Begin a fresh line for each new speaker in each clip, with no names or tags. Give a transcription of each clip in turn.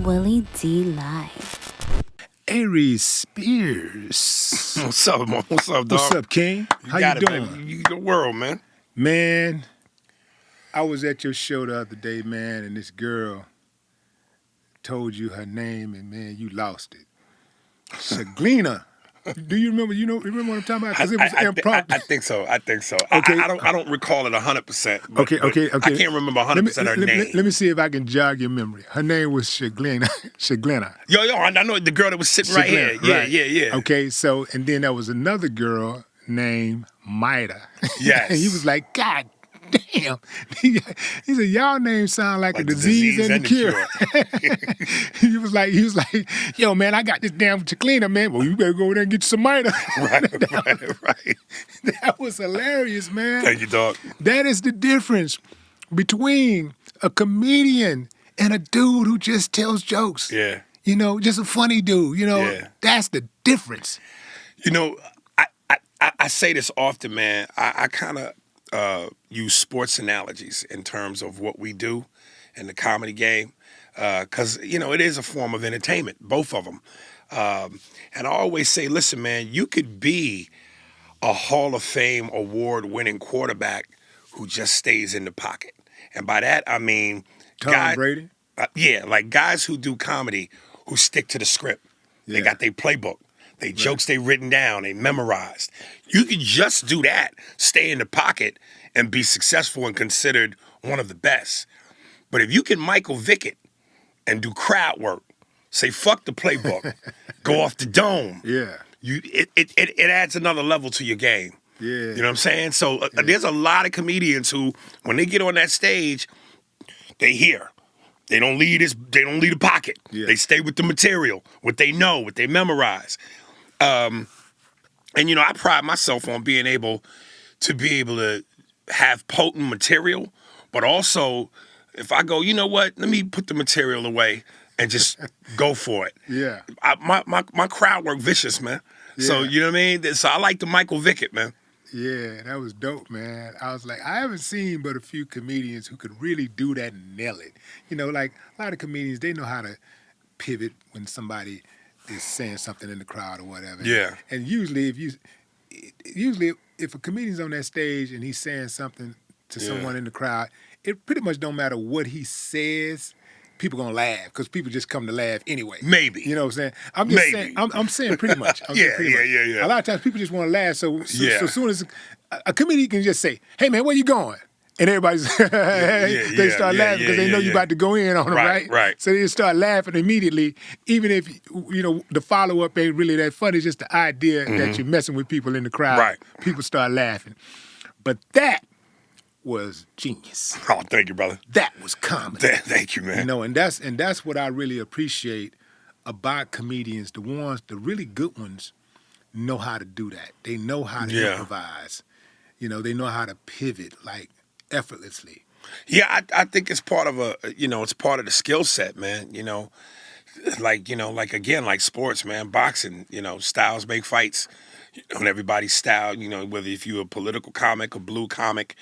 Willie D Live.
Aries Spears.
What's up, man? What's up, dog?
What's up, King? How you
got it,
doing?
baby. You the world, man.
Man, I was at your show the other day, man, and this girl told you her name, and man, you lost it. Shaglina. Do you remember? Remember what I'm talking about? Because it was impromptu.
I think so.
Okay.
I don't recall it 100%.
Okay.
I can't remember 100% her name.
Let me see if I can jog your memory. Her name was Shaglina. Shaglina.
Yo, I know the girl that was sitting right here. Yeah.
Okay, so, and then there was another girl named Maida.
Yes.
And he was like, God damn. He said, y'all names sound like a disease and a cure. he was like, yo, man, I got this damn Shaglina, man. Well, you better go over there and get you some Maida.
Right.
That was hilarious, man.
Thank you, dog.
That is the difference between a comedian and a dude who just tells jokes.
Yeah.
You know, just a funny dude. You know,
Yeah.
That's the difference.
You know, I say this often, man. I kind of use sports analogies in terms of what we do in the comedy game because, it is a form of entertainment, both of them. And I always say, listen, man, you could be a Hall of Fame award-winning quarterback who just stays in the pocket. And by that, I mean...
Tom Brady?
Like guys who do comedy who stick to the script.
Yeah.
They got their playbook. They jokes they written down, they memorized. You could just do that, stay in the pocket, and be successful and considered one of the best. But if you can Michael Vick it and do crowd work, say fuck the playbook, go off the dome.
Yeah.
It adds another level to your game.
Yeah.
You know what I'm saying? So there's a lot of comedians who, when they get on that stage, they hear. They don't leave the pocket.
Yeah.
They stay with the material, what they know, what they memorize. And I pride myself on being able to have potent material, but also if I go, you know what, let me put the material away and just go for it.
Yeah.
My crowd work vicious, man.
Yeah.
So you know what I mean? So I like the Michael Vick it, man.
Yeah, that was dope, man. I was like, I haven't seen but a few comedians who could really do that and nail it. Like a lot of comedians, they know how to pivot when somebody is saying something in the crowd or whatever.
Yeah.
And usually if a comedian's on that stage and he's saying something to someone in the crowd, it pretty much don't matter what he says. People gonna laugh because people just come to laugh anyway.
Maybe.
You know what I'm saying? I'm just saying. I'm saying pretty much.
Yeah.
A lot of times people just want to laugh. So soon as a comedian can just say, "Hey man, where you going?" and everybody's they start laughing because they know you're about to go in on them, right?
Right.
So they start laughing immediately, even if the follow up ain't really that funny. It's just the idea that you're messing with people in the crowd.
Right.
People start laughing, but that was genius.
Oh, thank you, brother.
That was comedy.
Thank you, man.
And that's what I really appreciate about comedians. The really good ones know how to do that. They know how to improvise. They know how to pivot like effortlessly.
Yeah, I think it's part of it's part of the skill set, man. Like sports, man, boxing. Styles make fights. And everybody's style. Whether if you're a political comic, a blue comic.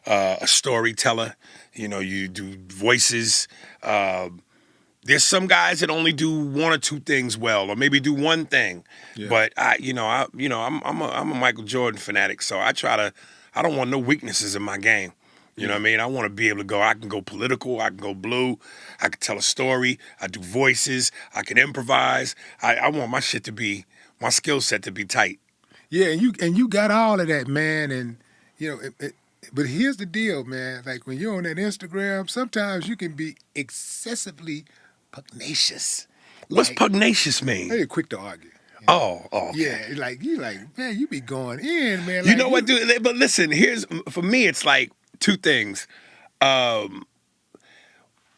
A storyteller, you do voices. There's some guys that only do one or two things well, or maybe do one thing. Yeah. But I'm a Michael Jordan fanatic, so I don't want no weaknesses in my game. You know what I mean? I want to be able to go. I can go political. I can go blue. I can tell a story. I do voices. I can improvise. I want my skill set to be tight.
Yeah, and you got all of that, man, and But here's the deal, man. Like when you're on that Instagram, sometimes you can be excessively pugnacious.
What's pugnacious mean?
They're quick to argue.
Oh. Okay.
Yeah, you man, you be going in, man.
You know what, dude? But listen, for me, it's like two things. One,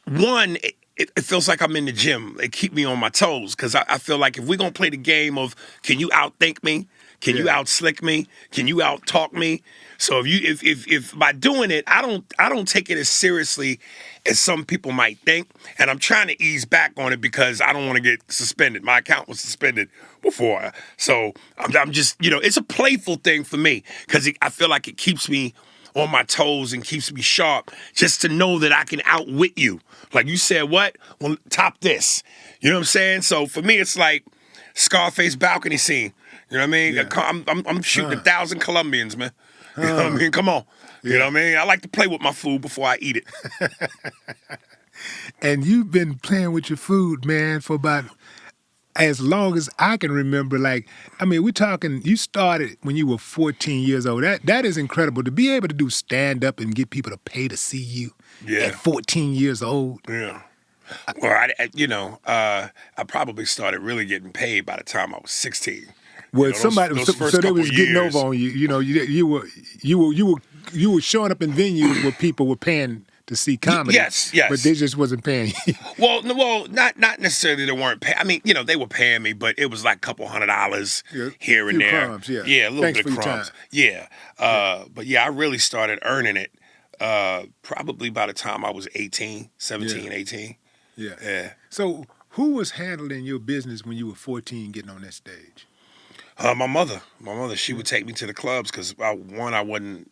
it feels like I'm in the gym. They keep me on my toes because I feel like if we're gonna play the game of can you outthink me? Can you out-slick me? Can you out-talk me? So if by doing it, I don't take it as seriously as some people might think, and I'm trying to ease back on it because I don't want to get suspended. My account was suspended before, so I'm just it's a playful thing for me because I feel like it keeps me on my toes and keeps me sharp just to know that I can outwit you. Like you said, what? Well, top this. You know what I'm saying? So for me, it's like Scarface balcony scene. You know what I mean?
Yeah.
I'm shooting 1,000 Colombians, man. You know what I mean? Come on. You know what I mean? I like to play with my food before I eat it.
And you've been playing with your food, man, for about as long as I can remember. Like, I mean, we're talking, you started when you were 14 years old. That is incredible. To be able to do stand-up and get people to pay to see you at 14 years old.
Yeah. Well, I probably started really getting paid by the time I was 16.
Well,
Those
so
first
they was
couple
getting
years.
over on you. You know, you were showing up in venues where people were paying to see comedy.
Yes.
But they just wasn't paying you.
Well, not necessarily they weren't paying. I mean, they were paying me, but it was like a couple $100 here and
few
there.
crumbs, yeah.
Yeah, a little
Thanks
bit of
for your
crumbs.
time.
Yeah. But yeah, I really started earning it probably by the time I was 17, 18.
Yeah.
Yeah.
So who was handling your business when you were 14 getting on that stage?
My mother, she would take me to the clubs because I wasn't,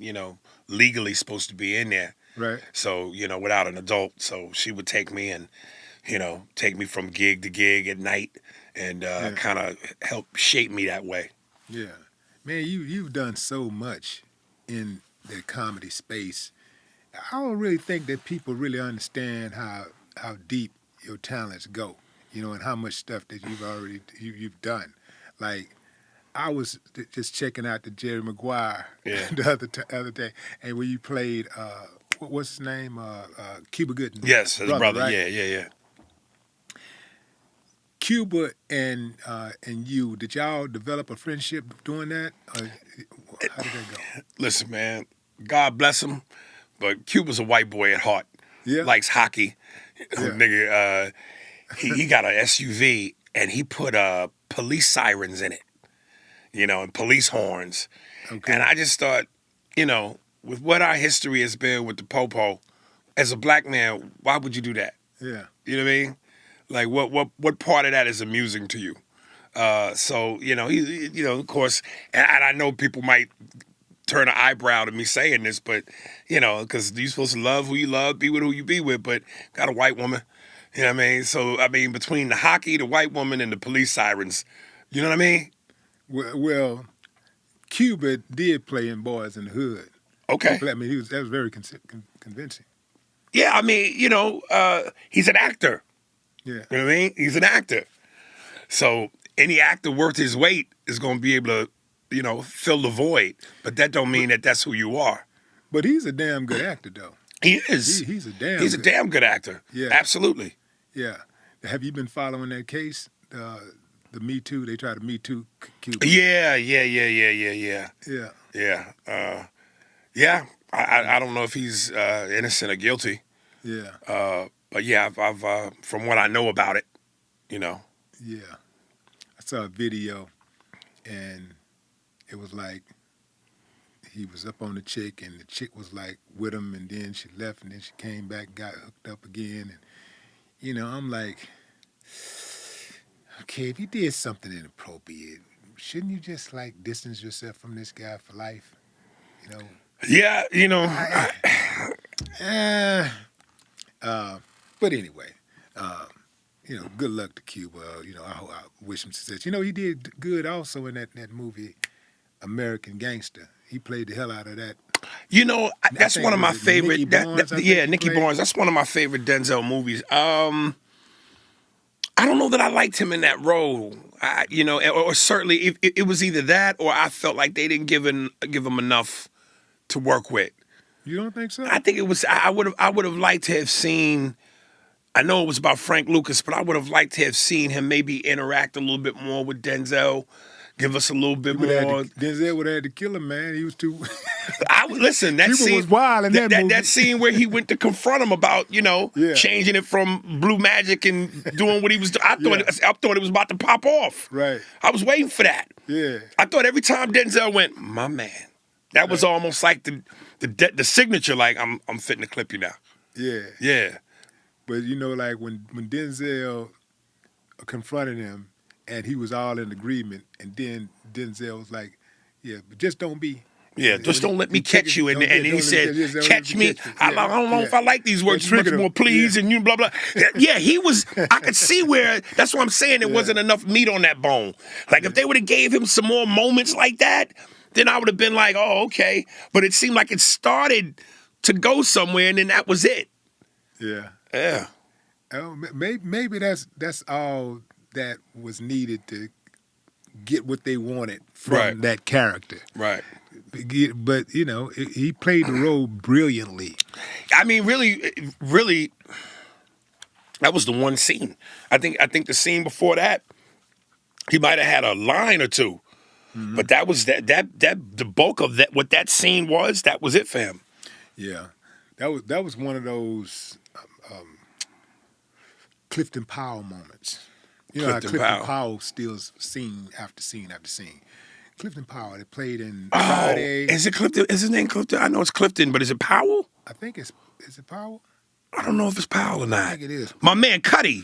legally supposed to be in there.
Right.
So, without an adult. So she would take me and, take me from gig to gig at night and kind of help shape me that way.
Yeah. Man, you've done so much in the comedy space. I don't really think that people really understand how deep your talents go, and how much stuff that you've done. Like, I was just checking out the Jerry Maguire the other day, and when you played, what's his name, Cuba Gooding.
Yes, his brother.
Right?
Yeah.
Cuba and you, did y'all develop a friendship doing that? Or how did that go?
Listen, man, God bless him, but Cuba's a white boy at heart.
Yeah.
Likes hockey.
Yeah.
Nigga, he got an SUV and he put police sirens in it, and police horns.
Okay.
And I just thought, with what our history has been with the popo, as a black man, why would you do that?
Yeah.
You know what I mean? Like, what part of that is amusing to you? So, he, of course, and I know people might turn an eyebrow to me saying this, but, because you're supposed to love who you love, be with who you be with, but got a white woman, you know what I mean? So, I mean, between the hockey, the white woman, and the police sirens, you know what I mean?
Well, Cuba did play in Boys in the Hood.
Okay.
I mean, that was very convincing.
Yeah, I mean, he's an actor.
Yeah.
You know what I mean? He's an actor. So any actor worth his weight is going to be able to, fill the void. But that don't mean that that's who you are.
But he's a damn good actor, though.
He is.
He's a
damn good actor.
Yeah.
Absolutely.
Yeah. Have you been following that case? The Me Too, they try to Me Too Cuba.
Yeah.
Yeah.
Yeah. I don't know if he's innocent or guilty.
Yeah.
But yeah, I've from what I know about it,
Yeah. I saw a video, and it was like he was up on the chick, and the chick was like with him, and then she left, and then she came back, got hooked up again, and I'm like, okay, if you did something inappropriate, shouldn't you just like distance yourself from this guy for life?
Yeah,
But anyway, good luck to Cuba. I wish him success. He did good also in that movie, American Gangster. He played the hell out of that.
That's one of my favorite.
Nicky
Barnes. That's one of my favorite Denzel movies. I don't know that I liked him in that role. Or certainly it was either that or I felt like they didn't give him enough to work with.
You don't think so?
I think it was. I would have liked to have seen. I know it was about Frank Lucas, but I would have liked to have seen him maybe interact a little bit more with Denzel, give us a little bit more.
Denzel would have had to kill him, man. He was too.
Listen, that
Cuba
scene
was wild in that movie.
That scene where he went to confront him about changing it from Blue Magic and doing what he was doing. I thought it was about to pop off.
Right.
I was waiting for that.
Yeah.
I thought every time Denzel went, my man, that was almost like the signature. Like I'm fitting to clip you now.
Yeah.
Yeah.
But like when Denzel confronted him and he was all in agreement, and then Denzel was like, "Yeah, but just don't be
Yeah, just don't let me catch you. And
Don't
he
let
said,
me catch
catch me. I don't know if I like these words,
Yeah,
French more, please, and you blah, blah. Yeah, he was, I could see where, that's what I'm saying, there wasn't enough meat on that bone. Like, if they would have gave him some more moments like that, then I would have been like, oh, okay. But it seemed like it started to go somewhere, and then that was it.
Yeah.
Yeah.
Oh, maybe that's all that was needed to get what they wanted from that character.
Right.
But you know, he played the role brilliantly.
I mean, really, that was the one scene. I think the scene before that, he might have had a line or two, but that was that the bulk of that. What that scene was, that was it for him.
Yeah, that was one of those Clifton Powell moments. You know how Clifton Powell steals scene after scene after scene. Clifton Powell, that played in Friday.
Is it Clifton? Is his name Clifton? I know it's Clifton, but is it Powell?
I think is it Powell?
I don't know if it's Powell or not.
I think it is.
My man Cuddy,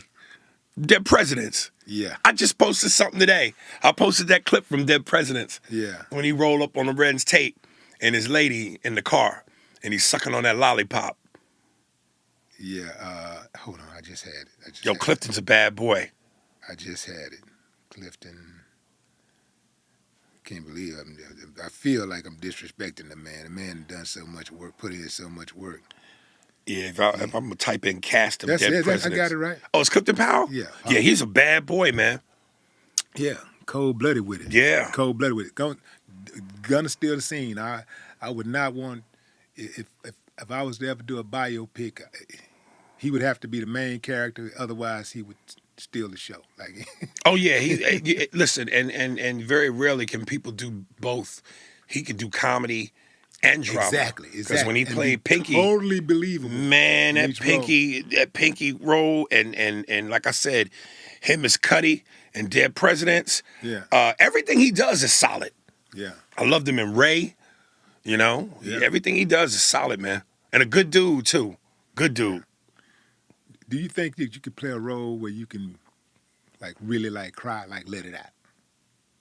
Dead Presidents.
Yeah.
I just posted something today. I posted that clip from Dead Presidents.
Yeah.
When he rolled up on the Red's tape and his lady in the car and he's sucking on that lollipop.
Yeah. Hold on, I just had it.
Yo, Clifton's a bad boy.
I just had it. Clifton. Can't believe I feel like I'm disrespecting the man. The man done so much work, put in so much work.
Yeah, if I'm gonna type in cast of Dead Presidents.
I got it right.
Oh, it's Clifton Powell?
Yeah.
Yeah, he's a bad boy, man.
Yeah, cold-blooded with it.
Yeah.
Cold-blooded with it. Gonna steal the scene. I would not want, if I was to ever do a biopic, he would have to be the main character. Otherwise, he would steal the show. Like,
oh yeah, listen, and very rarely can people do both. He could do comedy and drama.
Exactly.
Because when he played Pinky,
totally believable.
Man, that Pinky role, and like I said, him as Cuddy and Dead Presidents.
Yeah.
Everything he does is solid.
Yeah.
I loved him in Ray. You know, everything he does is solid, man, and a good dude too. Good dude.
Do you think that you could play a role where you can, like, really, like, cry, like, let it out?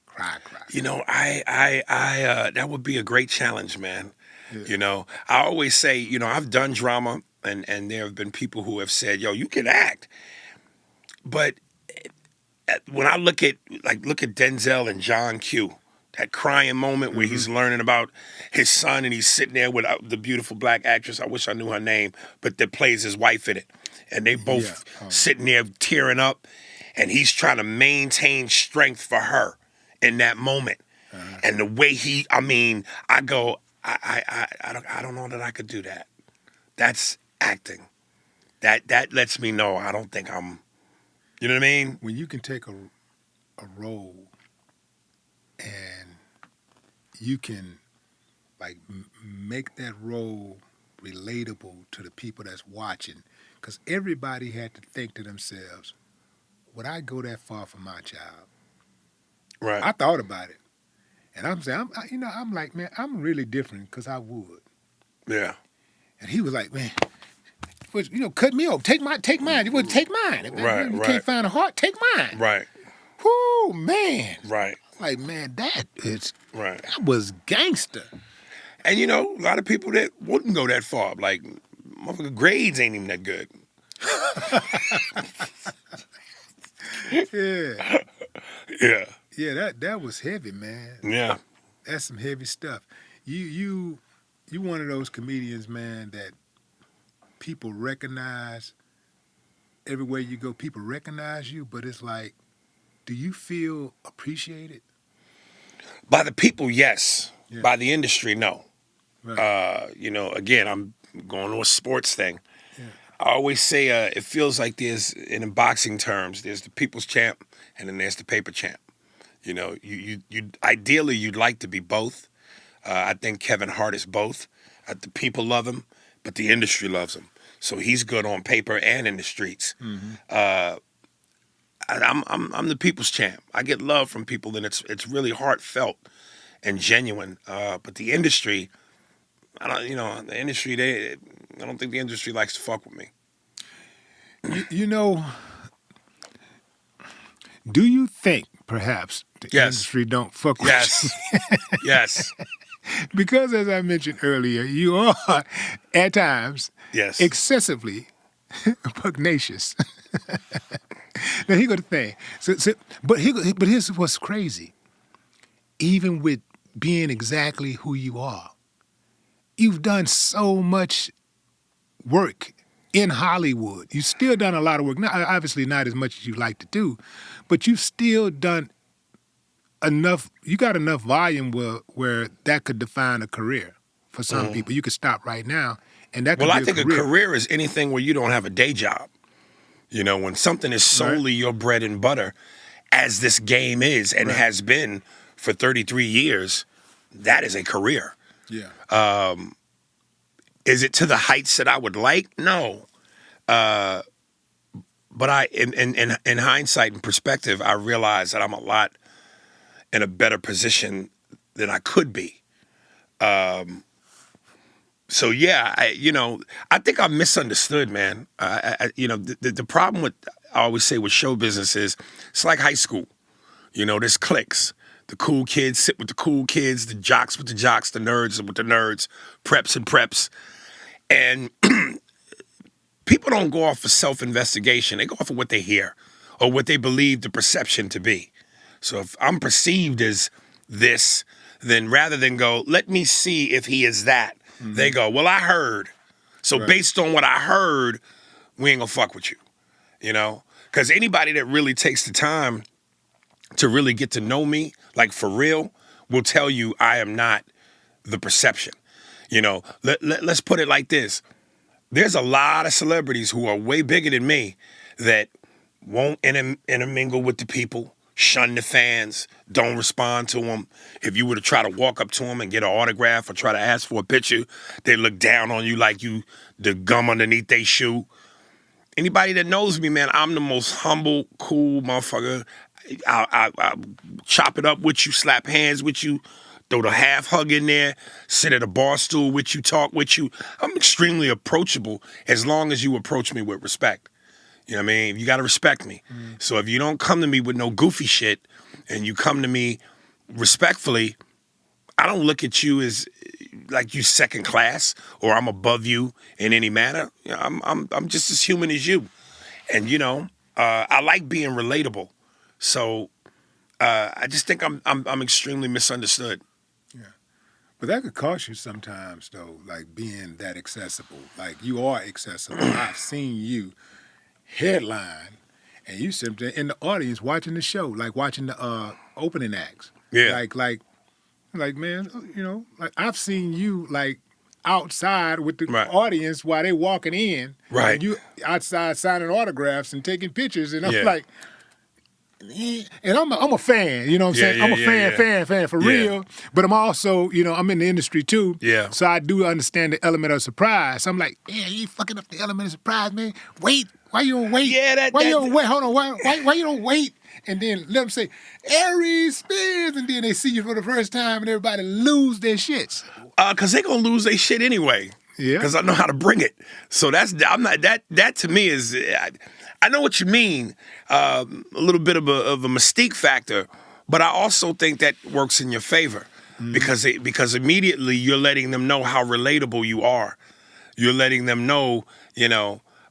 Cry.
You know, I that would be a great challenge, man.
Yeah.
You know, I always say, you know, I've done drama, and there have been people who have said, yo, you can act. But when I look at Denzel and John Q, that crying moment where he's learning about his son and he's sitting there with the beautiful black actress, I wish I knew her name, but that plays his wife in it. And they both sitting there tearing up, and he's trying to maintain strength for her in that moment. And the way I go, I don't know that I could do that. That's acting. That lets me know I don't think I'm, you know what I mean?
When you can take a role and you can, like, make that role relatable to the people that's watching, because everybody had to think to themselves, would I go that far for my child?
Right.
I thought about it. And I'm saying, I'm like, man, I'm really different because I would.
Yeah.
And he was like, man, cut me off. Take mine. You wouldn't take mine.
Right,
you can't find a heart, take mine.
Right.
Whoo, man.
Right.
Like, man, that was gangster.
And you know, a lot of people that wouldn't go that far, like, motherfucker, grades ain't even that good.
Yeah.
Yeah.
Yeah, that was heavy, man.
Yeah.
That's some heavy stuff. You one of those comedians, man, that people recognize everywhere you go. People recognize you, but it's like, do you feel appreciated?
By the people, yes.
Yeah.
By the industry, no.
Right.
You know, again, I'm going to a sports thing.
Yeah.
I always say it feels like there's, in boxing terms, there's the people's champ and then there's the paper champ. You know, you ideally you'd like to be both. I think Kevin Hart is both. The people love him, but the industry loves him. So he's good on paper and in the streets. Mm-hmm. I'm the people's champ. I get love from people, and it's really heartfelt and genuine. But the industry, I don't think the industry likes to fuck with me.
You know, do you think perhaps the industry don't fuck with you?
Yes.
Because as I mentioned earlier, you are at times
Yes.
excessively pugnacious. Now here go the thing. But here's what's crazy. Even with being exactly who you are, you've done so much work in Hollywood. You've still done a lot of work. Not, obviously not as much as you like to do, but you've still done enough. You got enough volume where that could define a career for some people. You could stop right now, and that could
Well,
be
I think
a career.
a career is anything where you don't have a day job. You know, when something is solely your bread and butter, as this game is and has been for 33 years, that is a career.
Yeah.
Is it to the heights that I would like? No. But in hindsight and perspective, I realize that I'm a lot in a better position than I could be. So yeah, I think I'm misunderstood, man. The problem with, I always say, with show business is it's like high school. You know, there's cliques. The cool kids sit with the cool kids, the jocks with the jocks, the nerds with the nerds, preps and preps. And people don't go off of self-investigation. They go off of what they hear or what they believe the perception to be. So if I'm perceived as this, then rather than go, let me see if he is that, they go, well, I heard. So based on what I heard, we ain't gonna fuck with you, you know? Because anybody that really takes the time to really get to know me, like for real, will tell you I am not the perception. You know, let's put it like this. There's a lot of celebrities who are way bigger than me that won't intermingle with the people, shun the fans, don't respond to them. If you were to try to walk up to them and get an autograph or try to ask for a picture, they look down on you like you the gum underneath their shoe. Anybody that knows me, man, I'm the most humble, cool motherfucker. I chop it up with you, slap hands with you, throw the half hug in there, sit at a bar stool with you, talk with you. I'm extremely approachable as long as you approach me with respect. You know what I mean? You got to respect me. So if you don't come to me with no goofy shit and you come to me respectfully, I don't look at you as like you second class or I'm above you in any manner. You know, I'm just as human as you. And I like being relatable. So I just think I'm extremely misunderstood.
Yeah. But that could cost you sometimes, though, like being that accessible. Like, you are accessible. I've seen you headline, and you sit there in the audience watching the show, like watching the opening acts.
Yeah.
Like man, like I've seen you like outside with the
Right.
audience while they walking in,
Right.
and you outside signing autographs and taking pictures, and I'm
Yeah.
like, and I'm a fan, you know what I'm saying? I'm a fan for real. But I'm also, I'm in the industry too.
Yeah.
So I do understand the element of surprise. I'm like, yeah, you fucking up the element of surprise, man. Wait, why you don't wait?
Yeah,
why you don't wait? Hold on, why you don't wait? And then let them say, Aries Spears, and then they see you for the first time, and everybody lose their shits.
Cause they gonna lose their shit anyway.
Yeah.
Cause I know how to bring it. So I'm not that to me is. I know what you mean. A little bit of a mystique factor, but I also think that works in your favor because immediately you're letting them know how relatable you are. You're letting them know,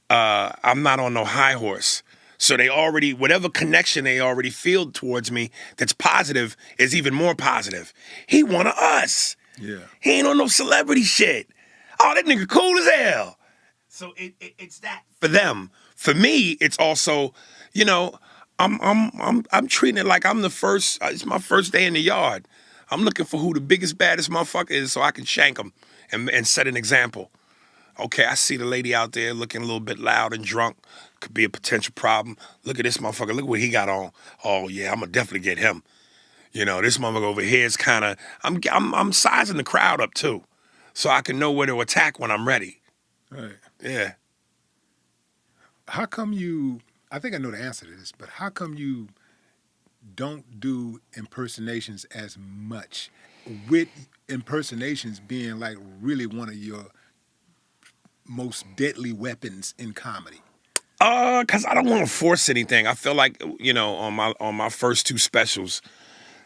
I'm not on no high horse. So they already, whatever connection they already feel towards me that's positive is even more positive. He one of us.
Yeah.
He ain't on no celebrity shit. Oh, that nigga cool as hell. So it's that for them. For me, it's also, I'm treating it like I'm the first. It's my first day in the yard. I'm looking for who the biggest, baddest motherfucker is so I can shank him and set an example. Okay, I see the lady out there looking a little bit loud and drunk. Could be a potential problem. Look at this motherfucker. Look what he got on. Oh yeah, I'm gonna definitely get him. This motherfucker over here is kind of. I'm sizing the crowd up too, so I can know where to attack when I'm ready.
Right.
Yeah.
How come you, I think I know the answer to this, but how come you don't do impersonations as much, with impersonations being like really one of your most deadly weapons in comedy?
Cause I don't want to force anything. I feel like, on my first two specials,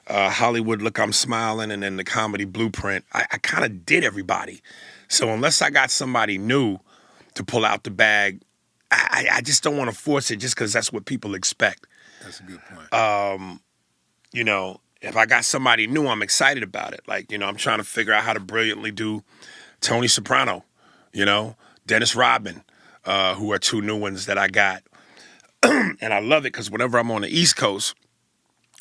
Hollywood Look I'm Smiling, and then the Comedy Blueprint. I kind of did everybody. So unless I got somebody new to pull out the bag, I just don't want to force it just because that's what people expect.
That's a good point.
You know, if I got somebody new, I'm excited about it. Like, you know, I'm trying to figure out how to brilliantly do Tony Soprano, you know, Dennis Rodman, who are two new ones that I got. And I love it because whenever I'm on the East Coast,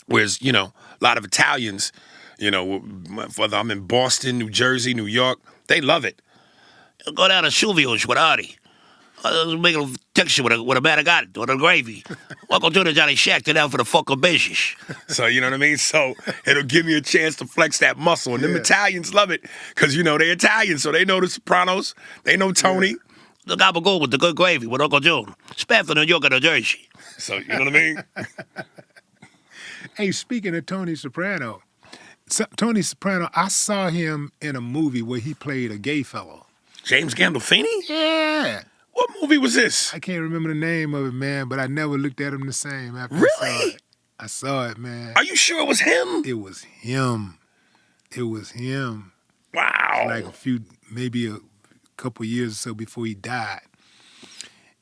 where's, you know, a lot of Italians, you know, whether I'm in Boston, New Jersey, New York, they love it. Go down to Silvio's with Artie. Make a texture with a manigato, with a gravy. Welcome to the Johnny Shack to down for the fucking business. So, you know what I mean? So, it'll give me a chance to flex that muscle. And them Italians love it because, you know, they're Italian, so they know the Sopranos. They know Tony. The gabagool with the good gravy with Uncle June. Spam for New York and New Jersey. So, you know what I mean?
Hey, speaking of Tony Soprano, I saw him in a movie where he played a gay fellow.
James Gandolfini?
Yeah.
What movie was this?
I can't remember the name of it, man, but I never looked at him the same after I saw it. I saw it, man.
Are you sure it was him?
It was him. It was him.
Wow.
Like maybe a couple years or so before he died.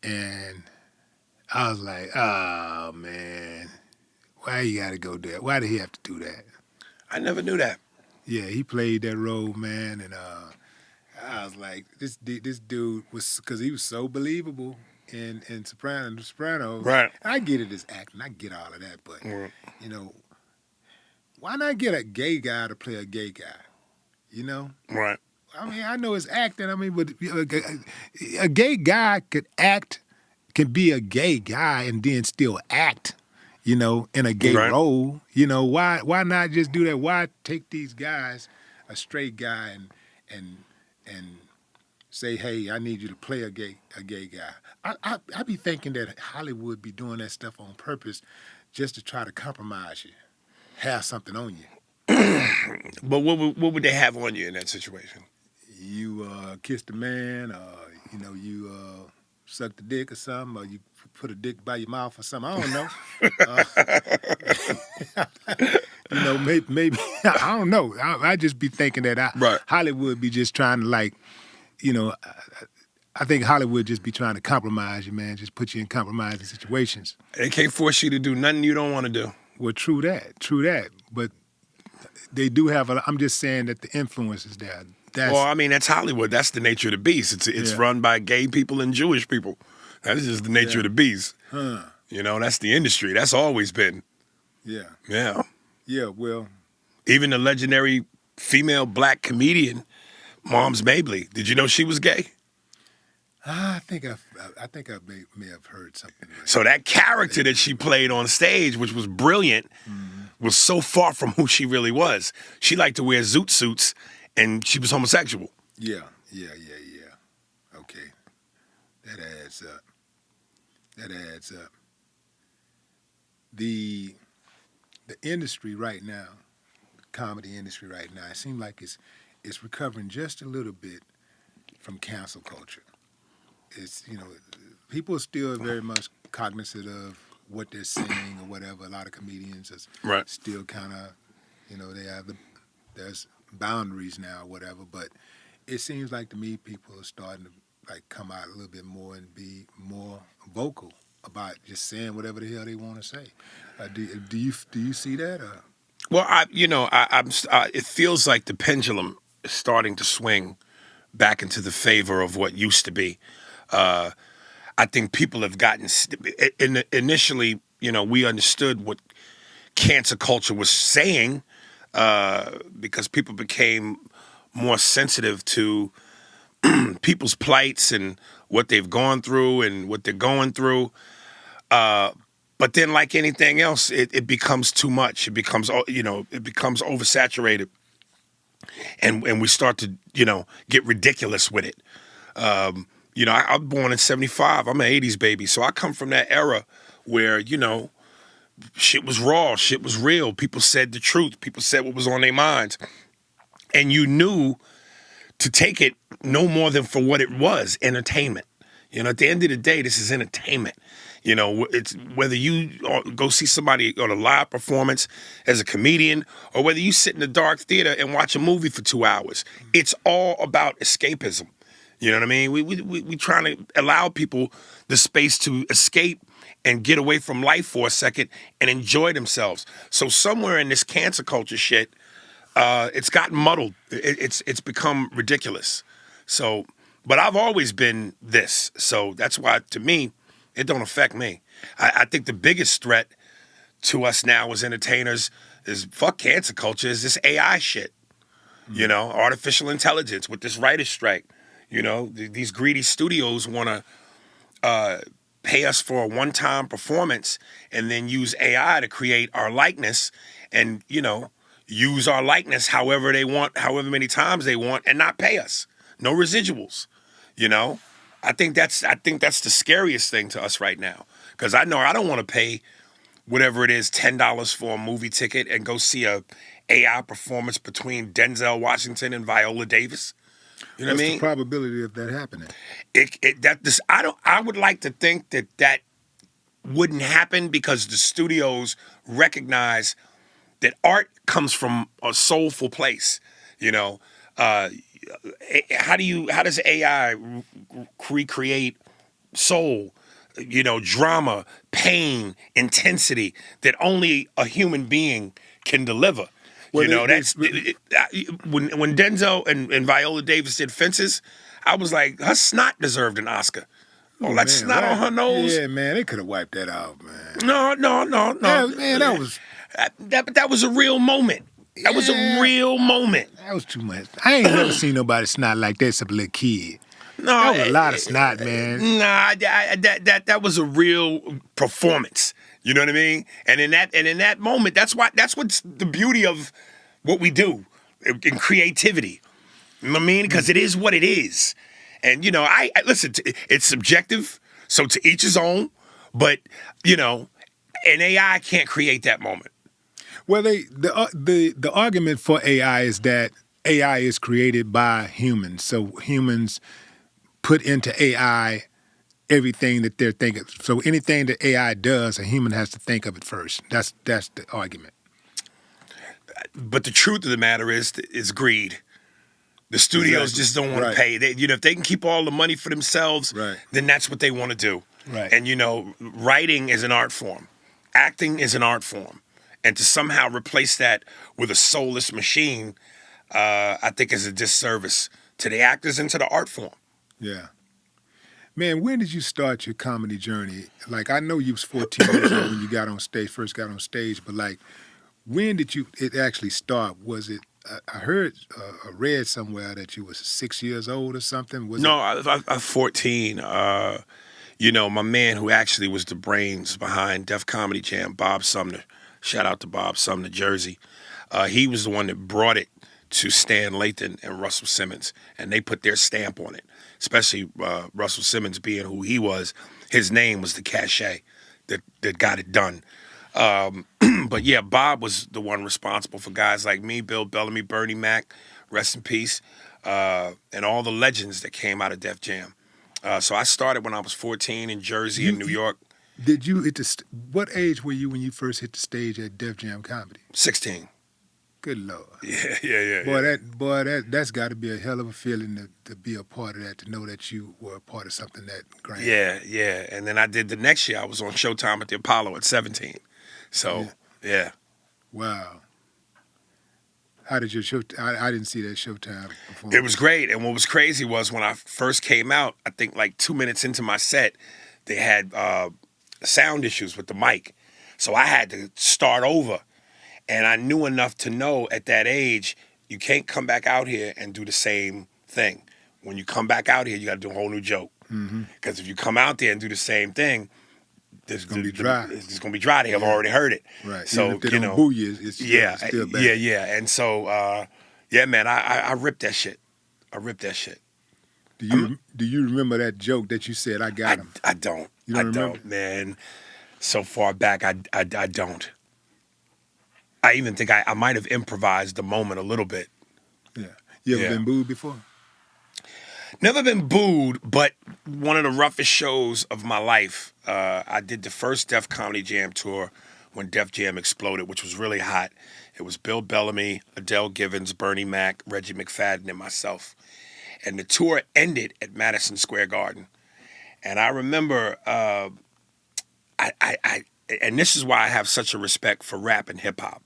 And I was like, oh, man, why you got to go there? Why did he have to do that?
I never knew that.
Yeah, he played that role, man, and I was like, this dude was, because he was so believable in Soprano.
Right.
I get it as acting. I get all of that, but, you know, why not get a gay guy to play a gay guy, you know?
Right.
I mean, I know it's acting. I mean, but a gay guy can be a gay guy and then still act, you know, in a gay role. You know, why not just do that? Why take these guys, a straight guy, and say, hey, I need you to play a gay guy? I be thinking that Hollywood be doing that stuff on purpose just to try to compromise you, have something on you.
But what would they have on you in that situation?
You kissed a man, you know, you sucked a dick or something, or you put a dick by your mouth or something. I don't know. You know, maybe I don't know. I just be thinking that Hollywood be just trying to, like, you know, I think Hollywood just be trying to compromise you, man, just put you in compromising situations.
They can't force you to do nothing you don't want to do.
Well, true that. But they do have I'm just saying that the influence is there.
Well, I mean, that's Hollywood. That's the nature of the beast. It's run by gay people and Jewish people. That is just the nature of the beast.
Huh.
You know, that's the industry. That's always been.
Yeah.
Yeah.
Yeah, well.
Even the legendary female black comedian, Moms Mabley. Did you know she was gay?
I think I may have heard something like
So that character that she played on stage, which was brilliant, was so far from who she really was. She liked to wear zoot suits, and she was homosexual.
Yeah. Okay. That adds up. The industry right now, the comedy industry right now, it seems like it's recovering just a little bit from cancel culture. It's, you know, people are still very much cognizant of what they're saying or whatever. A lot of comedians are still kind of, you know, there's boundaries now or whatever, but it seems like to me people are starting to, like, come out a little bit more and be more vocal about just saying whatever the hell they want to say. Do you see that?
Well, it feels like the pendulum is starting to swing back into the favor of what used to be. I think people have gotten initially, you know, we understood what cancer culture was saying because people became more sensitive to people's plights and what they've gone through and what they're going through. But then, like anything else, it becomes too much. It becomes oversaturated, and we start to, you know, get ridiculous with it. You know, I was born in '75. I'm an '80s baby, so I come from that era where, you know, shit was raw, shit was real. People said the truth. People said what was on their minds, and you knew to take it no more than for what it was, entertainment. You know, at the end of the day, this is entertainment. You know, it's whether you go see somebody on a live performance as a comedian or whether you sit in the dark theater and watch a movie for 2 hours. It's all about escapism. You know what I mean? We trying to allow people the space to escape and get away from life for a second and enjoy themselves. So somewhere in this cancer culture shit, it's gotten muddled. It's become ridiculous. So, but I've always been this. So that's why, to me, it don't affect me. I think the biggest threat to us now as entertainers is fuck cancer culture, is this AI shit. You know, artificial intelligence with this writer's strike. You know, these greedy studios want to pay us for a one-time performance and then use AI to create our likeness and, you know, use our likeness however they want, however many times they want, and not pay us. No residuals, you know? I think that's the scariest thing to us right now. Because I know I don't want to pay whatever it is, $10 for a movie ticket and go see a AI performance between Denzel Washington and Viola Davis. You know what I mean?
What's the probability of that happening?
I would like to think that wouldn't happen because the studios recognize that art comes from a soulful place. You know, how does AI recreate soul? You know, drama, pain, intensity that only a human being can deliver. Well, you know, when Denzel and Viola Davis did Fences, I was like, her snot deserved an Oscar. Oh, that snot on her nose.
Yeah, man, they could have wiped that out, man.
No.
Yeah, man,
that was a real moment. That was a real moment.
That was too much. I ain't never seen nobody snot like that except a little kid.
No,
that was a lot of snot, man.
Nah, that was a real performance. You know what I mean? And in that moment, that's what's the beauty of what we do in creativity. You know what I mean? Because it is what it is. And you know, I listen. It's subjective, so to each his own. But you know, an AI can't create that moment.
Well, the argument for AI is that AI is created by humans, so humans put into AI everything that they're thinking. So anything that AI does, a human has to think of it first. That's the argument.
But the truth of the matter is greed. The studios just don't want to pay. If they can keep all the money for themselves, then that's what they want to do.
Right.
And you know, writing is an art form, acting is an art form, and to somehow replace that with a soulless machine, I think is a disservice to the actors and to the art form.
Yeah. Man, when did you start your comedy journey? Like, I know you was 14 years old when you first got on stage, but like, when did it actually start? Was it, I read somewhere that you was 6 years old or something?
I'm 14. You know, my man who actually was the brains behind Def Comedy Jam, Bob Sumner, shout out to Bob Sumner, Jersey. He was the one that brought it to Stan Lathan and Russell Simmons, and they put their stamp on it. Especially Russell Simmons being who he was, his name was the cachet that got it done. But yeah, Bob was the one responsible for guys like me, Bill Bellamy, Bernie Mac, rest in peace, and all the legends that came out of Def Jam. So I started when I was 14 in Jersey and New York.
Did you what age were you when you first hit the stage at Def Jam Comedy?
16.
Good Lord.
Yeah.
That's got to be a hell of a feeling to be a part of that, to know that you were a part of something that grand.
Yeah. And then I did the next year. I was on Showtime at the Apollo at 17. So, yeah.
Wow. How did your show? I didn't see that Showtime performance.
It was great. And what was crazy was when I first came out, I think like 2 minutes into my set, they had sound issues with the mic. So I had to start over. And I knew enough to know at that age, you can't come back out here and do the same thing. When you come back out here, you got to do a whole new joke. Because if you come out there and do the same thing,
it's going to be dry.
It's going to be dry. They have already heard it.
Right.
So,
even if they don't boo you, it's still bad.
Yeah. And so, man, I ripped that shit.
Do you remember that joke that you said, I got him?
I don't.
You don't remember?
Don't, man. So far back, I don't. I even think I might have improvised the moment a little bit.
Yeah. You ever been booed before?
Never been booed, but one of the roughest shows of my life. I did the first Def Comedy Jam tour when Def Jam exploded, which was really hot. It was Bill Bellamy, Adele Givens, Bernie Mac, Reggie McFadden, and myself. And the tour ended at Madison Square Garden. And I remember, and this is why I have such a respect for rap and hip hop.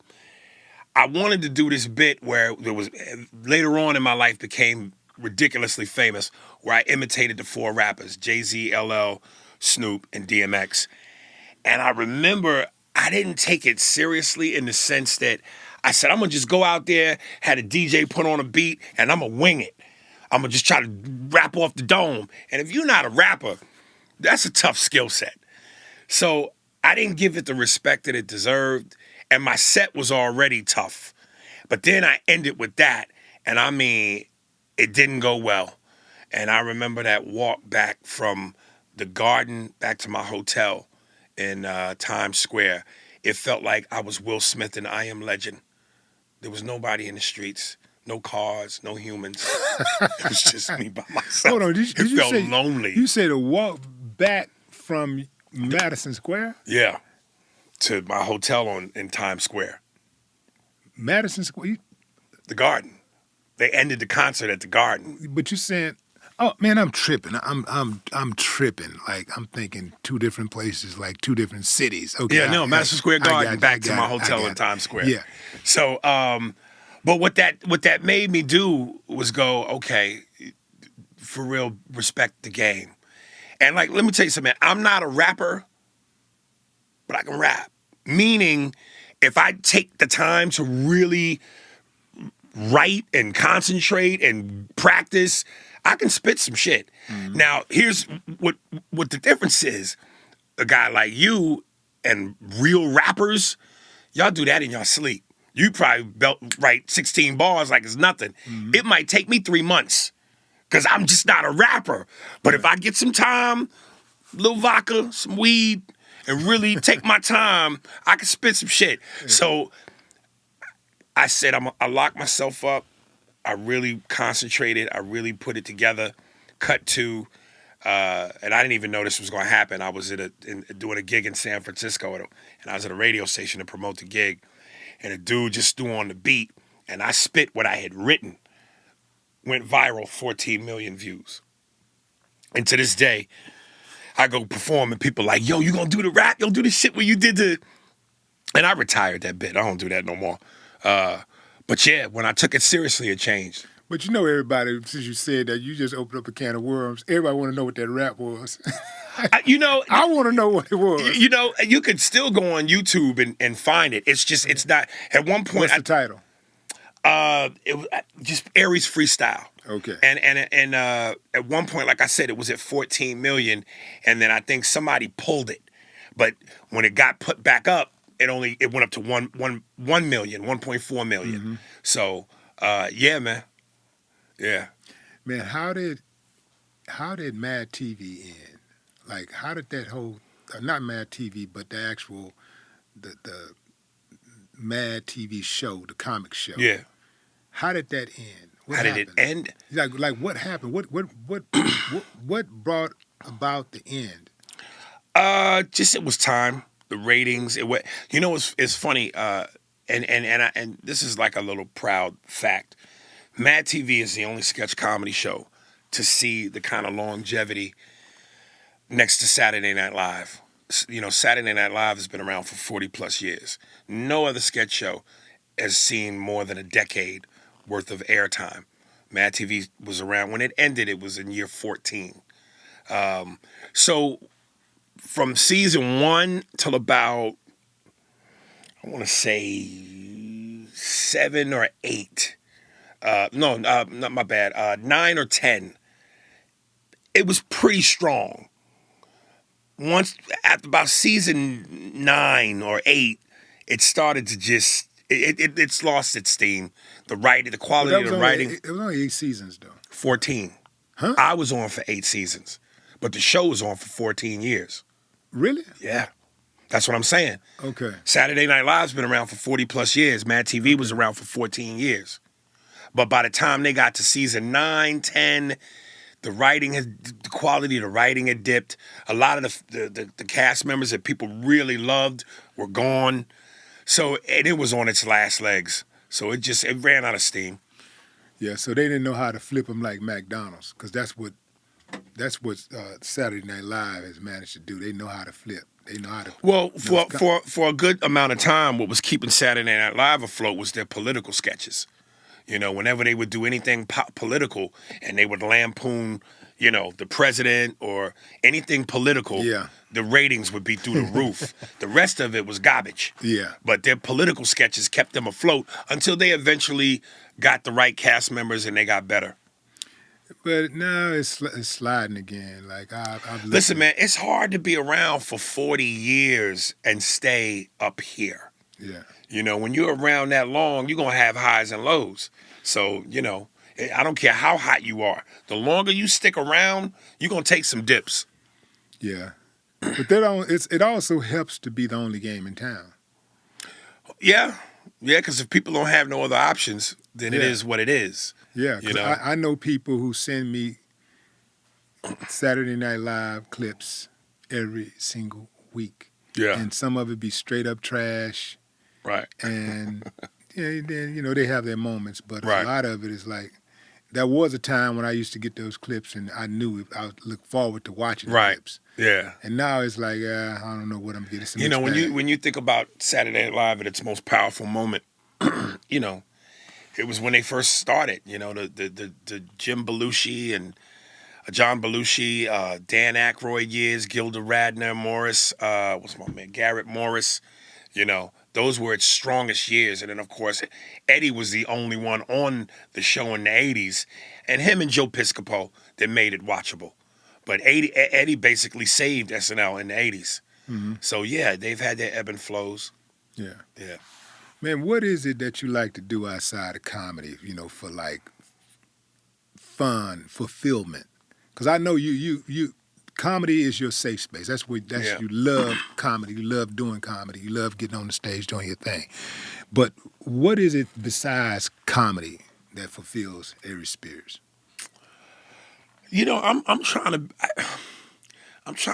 I wanted to do this bit where there was, later on in my life became ridiculously famous, where I imitated the 4 rappers, Jay-Z, LL, Snoop, and DMX. And I remember I didn't take it seriously in the sense that I said, I'm going to just go out there, had a DJ put on a beat, and I'm going to wing it. I'm going to just try to rap off the dome. And if you're not a rapper, that's a tough skill set. So I didn't give it the respect that it deserved, and my set was already tough. But then I ended with that, and I mean, it didn't go well. And I remember that walk back from the Garden back to my hotel in Times Square. It felt like I was Will Smith in I Am Legend. There was nobody in the streets, no cars, no humans. It was just me by myself.
Hold on,
it felt lonely.
You said a walk back from Madison Square?
Yeah, to my hotel in Times Square.
Madison Square?
The Garden. They ended the concert at the Garden.
But you're saying, oh man, I'm tripping. I'm tripping. Like I'm thinking 2 different places, like 2 different cities. Okay.
Yeah, no, Madison Square Garden back to my hotel in Times Square.
Yeah.
So, but what that made me do was go, okay, for real, respect the game. And like, let me tell you something, man, I'm not a rapper, but I can rap. Meaning, if I take the time to really write and concentrate and practice, I can spit some shit. Mm-hmm. Now, here's what the difference is. A guy like you and real rappers, y'all do that in your sleep. You probably write 16 bars like it's nothing. Mm-hmm. It might take me 3 months because I'm just not a rapper. But if I get some time, a little vodka, some weed, and really take my time, I can spit some shit. Mm-hmm. So I said I locked myself up. I really concentrated. I really put it together. Cut to, and I didn't even know this was going to happen. I was doing a gig in San Francisco, and I was at a radio station to promote the gig. And a dude just threw on the beat, and I spit what I had written. Went viral, 14 million views. And to this day, I go perform, and people like, yo, you going to do the rap? Yo, do the shit where you did the... And I retired that bit. I don't do that no more. But yeah, when I took it seriously, it changed.
But you know, everybody, since you said that, you just opened up a can of worms. Everybody want to know what that rap was. I want to know what it was.
You know, you could still go on YouTube and find it. It's just, it's not. At one point,
what's the title?
It was just Aries freestyle.
Okay.
And at one point, like I said, it was at 14 million, and then I think somebody pulled it. But when it got put back up, it went up to 1 million, 1.4 million. Mm-hmm. So yeah, man. Yeah.
Man, how did Mad TV end? Like, how did that whole, not Mad TV, but the actual, the Mad TV show, the comic show.
Yeah.
How did that end?
How did it end?
Like what happened? What brought about the end?
Just it was time. The ratings. You know, it's funny. And this is like a little proud fact. Mad TV is the only sketch comedy show to see the kind of longevity next to Saturday Night Live. You know, Saturday Night Live has been around for 40 plus years. No other sketch show has seen more than a decade worth of airtime. Mad TV was around. When it ended, it was in year 14. So from season 1 till about, I want to say 7 or 8. No, not my bad. 9 or 10. It was pretty strong. Once after about season 9 or 8, it started to just it's lost its steam. The writing, the quality of the writing.
It was only 8 seasons though.
14.
Huh?
I was on for 8 seasons, but the show was on for 14 years.
Really?
Yeah. That's what I'm saying.
Okay.
Saturday Night Live's been around for 40 plus years. Mad TV was around for 14 years. But by the time they got to season 9, 10, The writing the quality of the writing had dipped. A lot of the cast members that people really loved were gone. So, and it was on its last legs. So it ran out of steam.
Yeah, so they didn't know how to flip them like McDonald's, because that's what Saturday Night Live has managed to do. They know how to flip. They know how to.
Well, for a good amount of time, what was keeping Saturday Night Live afloat was their political sketches. Whenever they would do anything political and they would lampoon, the president or anything political, the ratings would be through the roof. The rest of it was garbage.
Yeah.
But their political sketches kept them afloat until they eventually got the right cast members and they got better.
But now it's sliding again. Like I've
Listen, man, it's hard to be around for 40 years and stay up here.
Yeah.
When you're around that long, you're going to have highs and lows. So, I don't care how hot you are. The longer you stick around, you're going to take some dips.
Yeah. But it also helps to be the only game in town.
Yeah. Yeah, because if people don't have no other options, then it is what it is.
Yeah, I know people who send me Saturday Night Live clips every single week.
Yeah.
And some of it be straight up trash.
Right.
And then, they have their moments, but
right.
A lot of it is like, there was a time when I used to get those clips and I knew I would look forward to watching the clips.
Yeah.
And now it's like, I don't know what I'm getting.
When you think about Saturday Night Live at its most powerful moment, it was when they first started. The Jim Belushi and John Belushi, Dan Aykroyd years, Gilda Radner, Morris, what's my man, Garrett Morris. Those were its strongest years. And then, of course, Eddie was the only one on the show in the 80s. And him and Joe Piscopo that made it watchable. But Eddie basically saved SNL in the 80s. Mm-hmm. So, yeah, they've had their ebb and flows.
Yeah.
Yeah.
Man, what is it that you like to do outside of comedy, for like fun, fulfillment? Because I know you comedy is your safe space. You love comedy. You love doing comedy. You love getting on the stage doing your thing. But what is it besides comedy that fulfills Aries Spears?
I'm trying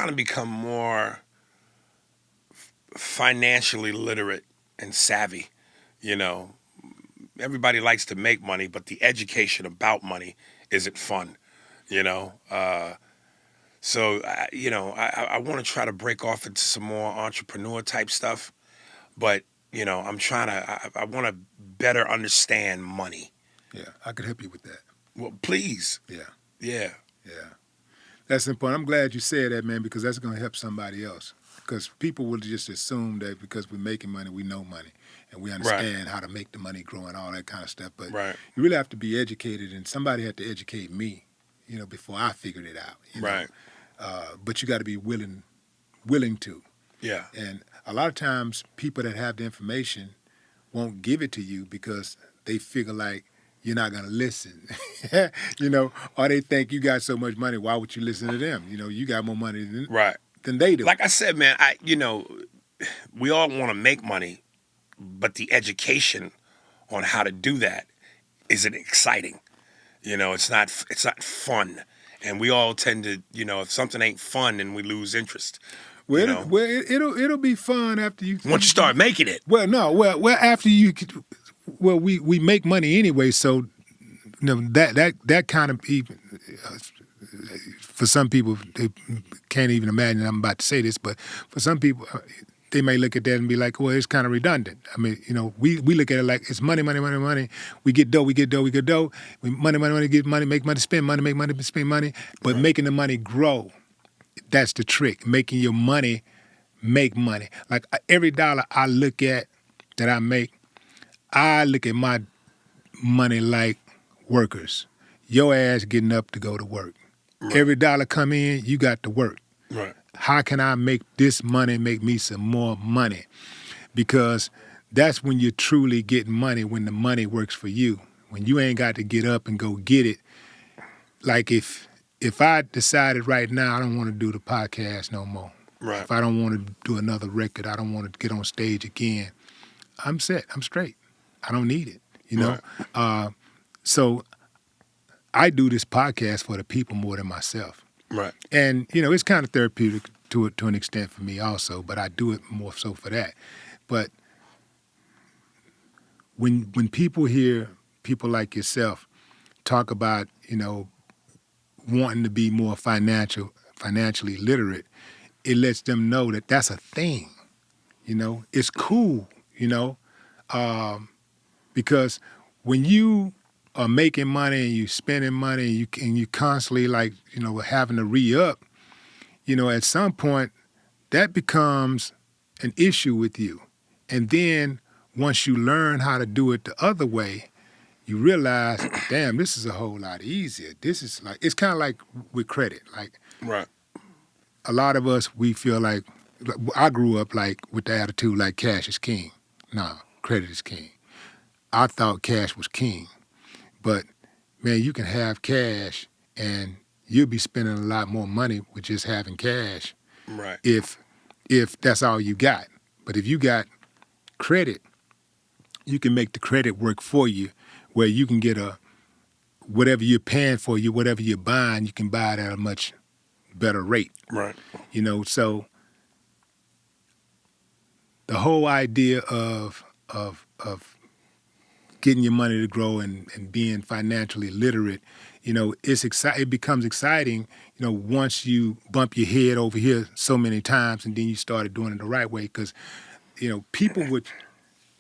to become more financially literate and savvy. Everybody likes to make money, but the education about money isn't fun. So, I want to try to break off into some more entrepreneur type stuff, but, I want to better understand money.
Yeah, I could help you with that.
Well, please.
Yeah.
Yeah.
Yeah. That's important. I'm glad you said that, man, because that's going to help somebody else. Because people will just assume that because we're making money, we know money, and we understand how to make the money grow and all that kind of stuff. But you really have to be educated, and somebody had to educate me, before I figured it out.
Right.
But you got to be willing to.
Yeah.
And a lot of times, people that have the information won't give it to you because they figure like you're not going to listen, or they think you got so much money, why would you listen to them? You got more money than they do.
Like I said, man, we all want to make money, but the education on how to do that isn't exciting. It's not fun. And we all tend to, if something ain't fun, then we lose interest.
Well, it'll be fun after you.
Once you start making it.
Well, no, well after you. Well, we make money anyway, so that kind of even for some people they can't even imagine I'm about to say this, but for some people they may look at that and be like, well, it's kind of redundant. I mean, we look at it like it's money. We get dough. We money, get money, make money, spend money, make money, spend money. But making the money grow, that's the trick. Making your money make money. Like every dollar I look at that I make, I look at my money like workers. Your ass getting up to go to work. Right. Every dollar come in, you got to work.
Right.
How can I make this money make me some more money? Because that's when you're truly getting money, when the money works for you. When you ain't got to get up and go get it. Like if I decided right now I don't want to do the podcast no more.
Right.
If I don't want to do another record, I don't want to get on stage again, I'm set. I'm straight. I don't need it,
Right.
So I do this podcast for the people more than myself.
Right.
And, it's kind of therapeutic to an extent for me also, but I do it more so for that. But when people hear people like yourself talk about, wanting to be more financially literate, it lets them know that that's a thing. It's cool, because when you are making money and you spending money and you constantly having to re-up, at some point that becomes an issue with you. And then once you learn how to do it the other way, you realize, damn, this is a whole lot easier. This is it's kind of like with credit. Like
Right.
a lot of us, we feel like, I grew up with the attitude like cash is king. No, credit is king. I thought cash was king. But man, you can have cash and you'll be spending a lot more money with just having cash.
Right.
If that's all you got. But if you got credit, you can make the credit work for you, where you can get whatever you're paying for, whatever you're buying, you can buy it at a much better rate.
Right.
So the whole idea of getting your money to grow and being financially literate, it becomes exciting, once you bump your head over here so many times and then you started doing it the right way, because,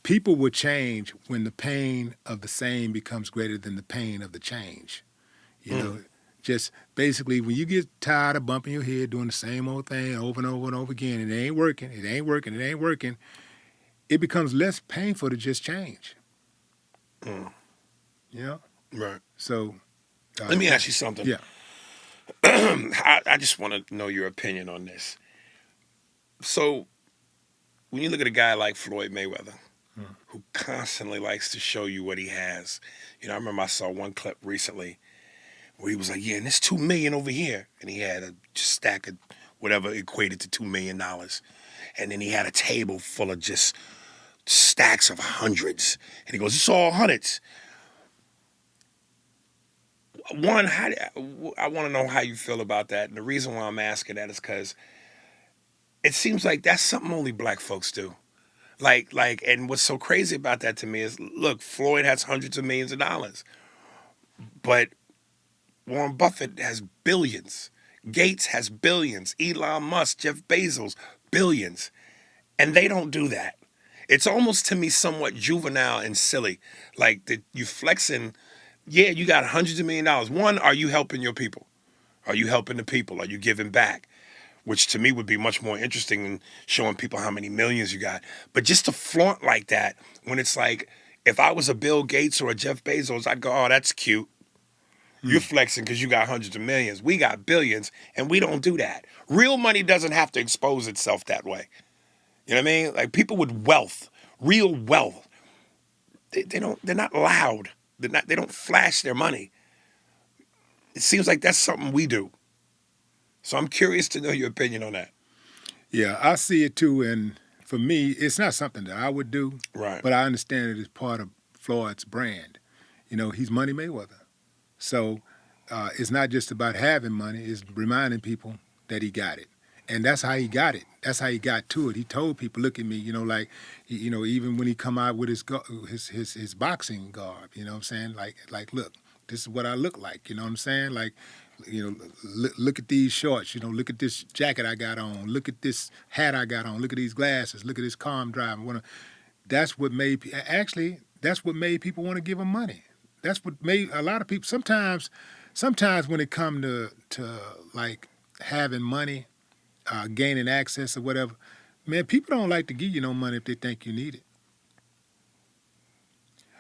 people would change when the pain of the same becomes greater than the pain of the change. Just basically when you get tired of bumping your head doing the same old thing over and over and over again, and it ain't working, it becomes less painful to just change.
Right.
So
Let me ask you something.
Yeah.
I just want to know your opinion on this. So, when you look at a guy like Floyd Mayweather, who constantly likes to show you what he has, I remember I saw one clip recently where he was like, "Yeah, and this $2 million over here," and he had a stack of whatever equated to $2 million, and then he had a table full of just stacks of hundreds, and he goes, "It's all hundreds." One, I want to know how you feel about that. And the reason why I'm asking that is because it seems like that's something only black folks do. And what's so crazy about that to me is, look, Floyd has hundreds of millions of dollars, but Warren Buffett has billions. Gates has billions. Elon Musk, Jeff Bezos, billions. And they don't do that. It's almost to me somewhat juvenile and silly. Like that you flexing. Yeah, you got hundreds of $millions. One, are you helping your people? Are you helping the people? Are you giving back? Which to me would be much more interesting than showing people how many millions you got. But just to flaunt like that, when it's like, if I was a Bill Gates or a Jeff Bezos, I'd go, "Oh, that's cute. You're flexing because you got hundreds of millions. We got billions, and we don't do that." Real money doesn't have to expose itself that way. You know what I mean? Like people with wealth, real wealth, they're not loud. They don't flash their money. It seems like that's something we do. So I'm curious to know your opinion on that.
Yeah, I see it too, and for me, it's not something that I would do.
Right.
But I understand it as part of Floyd's brand. He's Money Mayweather. So it's not just about having money, it's reminding people that he got it. And that's how he got it. That's how he got to it. He told people, "Look at me," even when he come out with his boxing garb, you know what I'm saying? Like, look, this is what I look like, you know what I'm saying? Like, look at these shorts, look at this jacket I got on, look at this hat I got on, look at these glasses, look at this car I'm driving. That's what made people want to give him money. That's what made a lot of people, sometimes when it come to like having money, gaining access or whatever, man, people don't like to give you no money if they think you need it.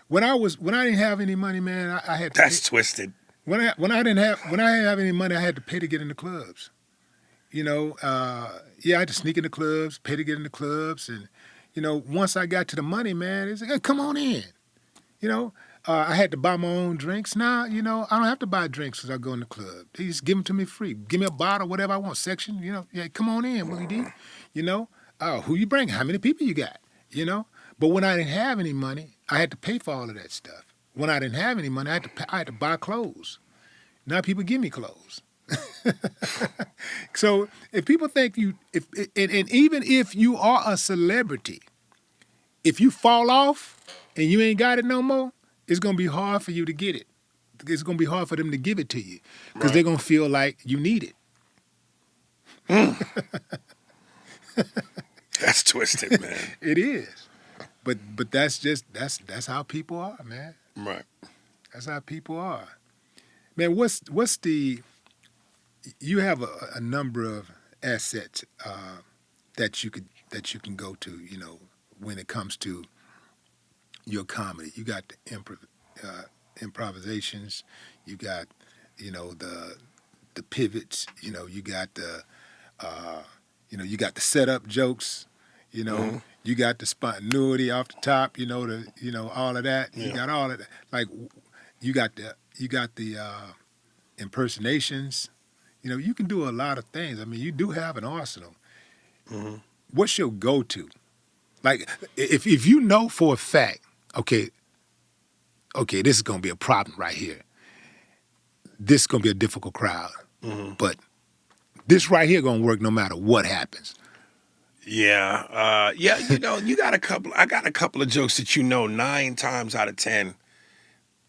When I didn't have any money, man, I had to
That's twisted.
When I didn't have any money, I had to pay to get in the clubs. I had to sneak in the clubs, pay to get in the clubs, and once I got to the money, man, it's like, "Hey, come on in." I had to buy my own drinks. Now, I don't have to buy drinks as I go in the club. They just give them to me free. Give me a bottle, whatever I want, section. Yeah, come on in, Willie D. Who you bring? How many people you got? But when I didn't have any money, I had to pay for all of that stuff. When I didn't have any money, I had to buy clothes. Now people give me clothes. So if people think and even if you are a celebrity, if you fall off and you ain't got it no more, it's gonna be hard for you to get it. It's gonna be hard for them to give it to you because they're gonna feel like you need it.
That's twisted, man.
It is, but that's how people are, man.
Right.
That's how people are, man. What's the? You have a number of assets that you can go to. You know, when it comes to your comedy, you got the improvisations, you got the pivots. You know, you got the you got the setup jokes. You know, you got the spontaneity off the top. You know, all of that.
Yeah.
You got all of that. Like you got the impersonations. You know, you can do a lot of things. I mean, you do have an arsenal.
Mm-hmm.
What's your go-to? Like, if you know for a fact, okay, this is gonna be a problem right here. This is gonna be a difficult crowd, but this right here gonna work no matter what happens.
Yeah. You know, I got a couple of jokes that 9 times out of 10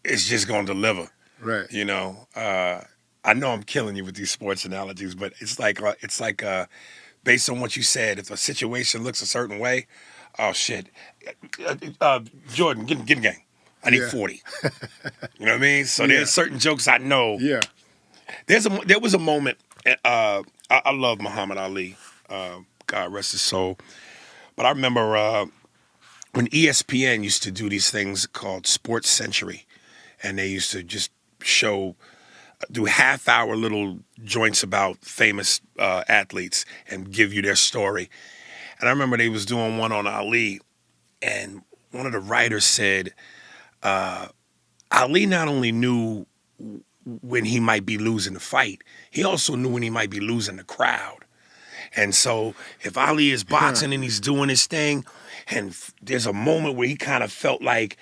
it's just gonna deliver.
Right.
You know, I know I'm killing you with these sports analogies, but it's like based on what you said, if a situation looks a certain way, oh shit, Jordan, get in the game. I need 40. You know what I mean? So there's certain jokes I know.
Yeah.
There was a moment. I love Muhammad Ali. God rest his soul. But I remember when ESPN used to do these things called Sports Century, and they used to just do half-hour little joints about famous athletes and give you their story. And I remember they was doing one on Ali, and one of the writers said, Ali not only knew when he might be losing the fight, he also knew when he might be losing the crowd. And so if Ali is boxing and he's doing his thing, and there's a moment where he kind of felt like,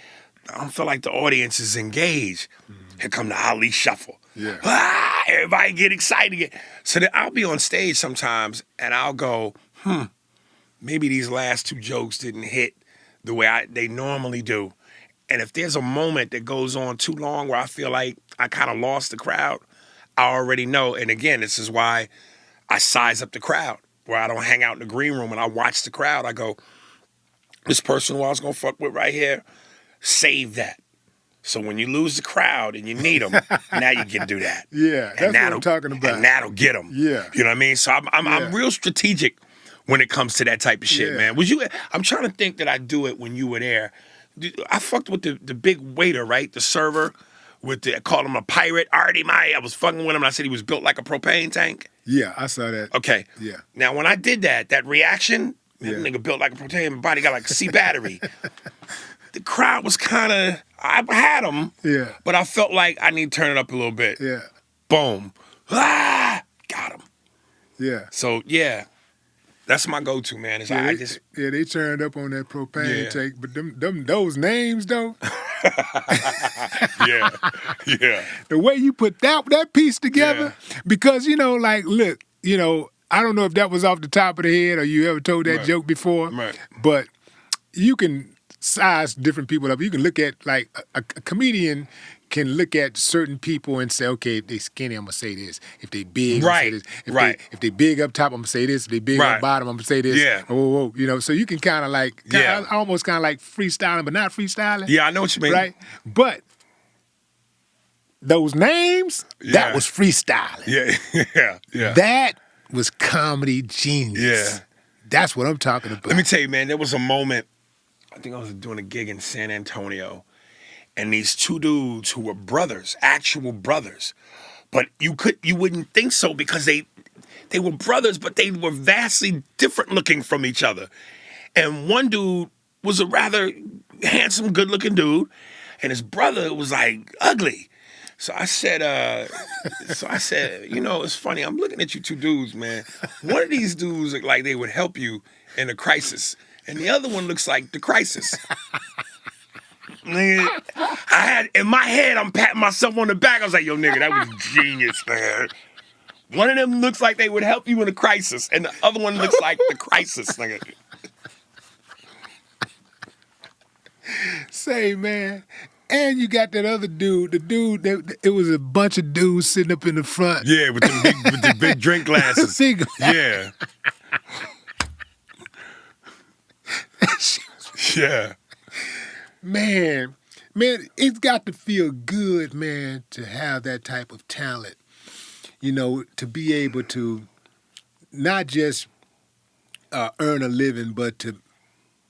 I don't feel like the audience is engaged. Here come the Ali shuffle.
Yeah.
Everybody get excited. So then I'll be on stage sometimes and I'll go, maybe these last 2 jokes didn't hit the way they normally do. And if there's a moment that goes on too long where I feel like I kind of lost the crowd, I already know. And again, this is why I size up the crowd, where I don't hang out in the green room and I watch the crowd. I go, this person who I was going to fuck with right here, save that. So when you lose the crowd and you need them, now you can do that.
Yeah, that's what I'm talking about.
And that'll get them.
Yeah.
You know what I mean? So I'm real strategic when it comes to that type of shit, man. I'm trying to think that I do it when you were there. I fucked with the big waiter, right? The server. I called him a pirate. I was fucking with him and I said he was built like a propane tank.
Yeah, I saw that.
Okay.
Yeah.
Now, when I did that reaction, that nigga built like a propane, body got like a C battery. The crowd was kind of, I had them, but I felt like I need to turn it up a little bit.
Yeah.
Boom. Got him.
Yeah.
So, yeah, that's my go-to, man.
They turned up on that propane tank, but those names, though.
Yeah.
The way you put that piece together, because, look, I don't know if that was off the top of the head or you ever told that joke before, but you can size different people up. You can look at, like, a comedian can look at certain people and say, okay, if they skinny, I'm going to say this. If they big, I'm going to say this. If they big up top, I'm going to say this. If they big up bottom, I'm going to say this.
Yeah.
Whoa. So you can kind of like, almost kind of like freestyling, but not freestyling.
Yeah, I know what you mean.
Right? But those names, that was freestyling.
Yeah.
That was comedy genius.
Yeah.
That's what I'm talking about.
Let me tell you, man, there was a moment, I think I was doing a gig in San Antonio, and these 2 dudes who were brothers, actual brothers, but you wouldn't think so because they were brothers, but they were vastly different looking from each other. And one dude was a rather handsome, good-looking dude, and his brother was like ugly. So I said, it's funny. I'm looking at you 2 dudes, man. One of these dudes look like they would help you in a crisis, and the other one looks like the crisis. I in my head, I'm patting myself on the back. I was like, yo, nigga, that was genius, man. One of them looks like they would help you in a crisis, and the other one looks like the crisis, nigga.
Say, man. And you got that other dude, it was a bunch of dudes sitting up in the front.
Yeah, with the big drink glasses. Yeah. Yeah.
Man, it's got to feel good, man, to have that type of talent. You know, to be able to not just earn a living, but to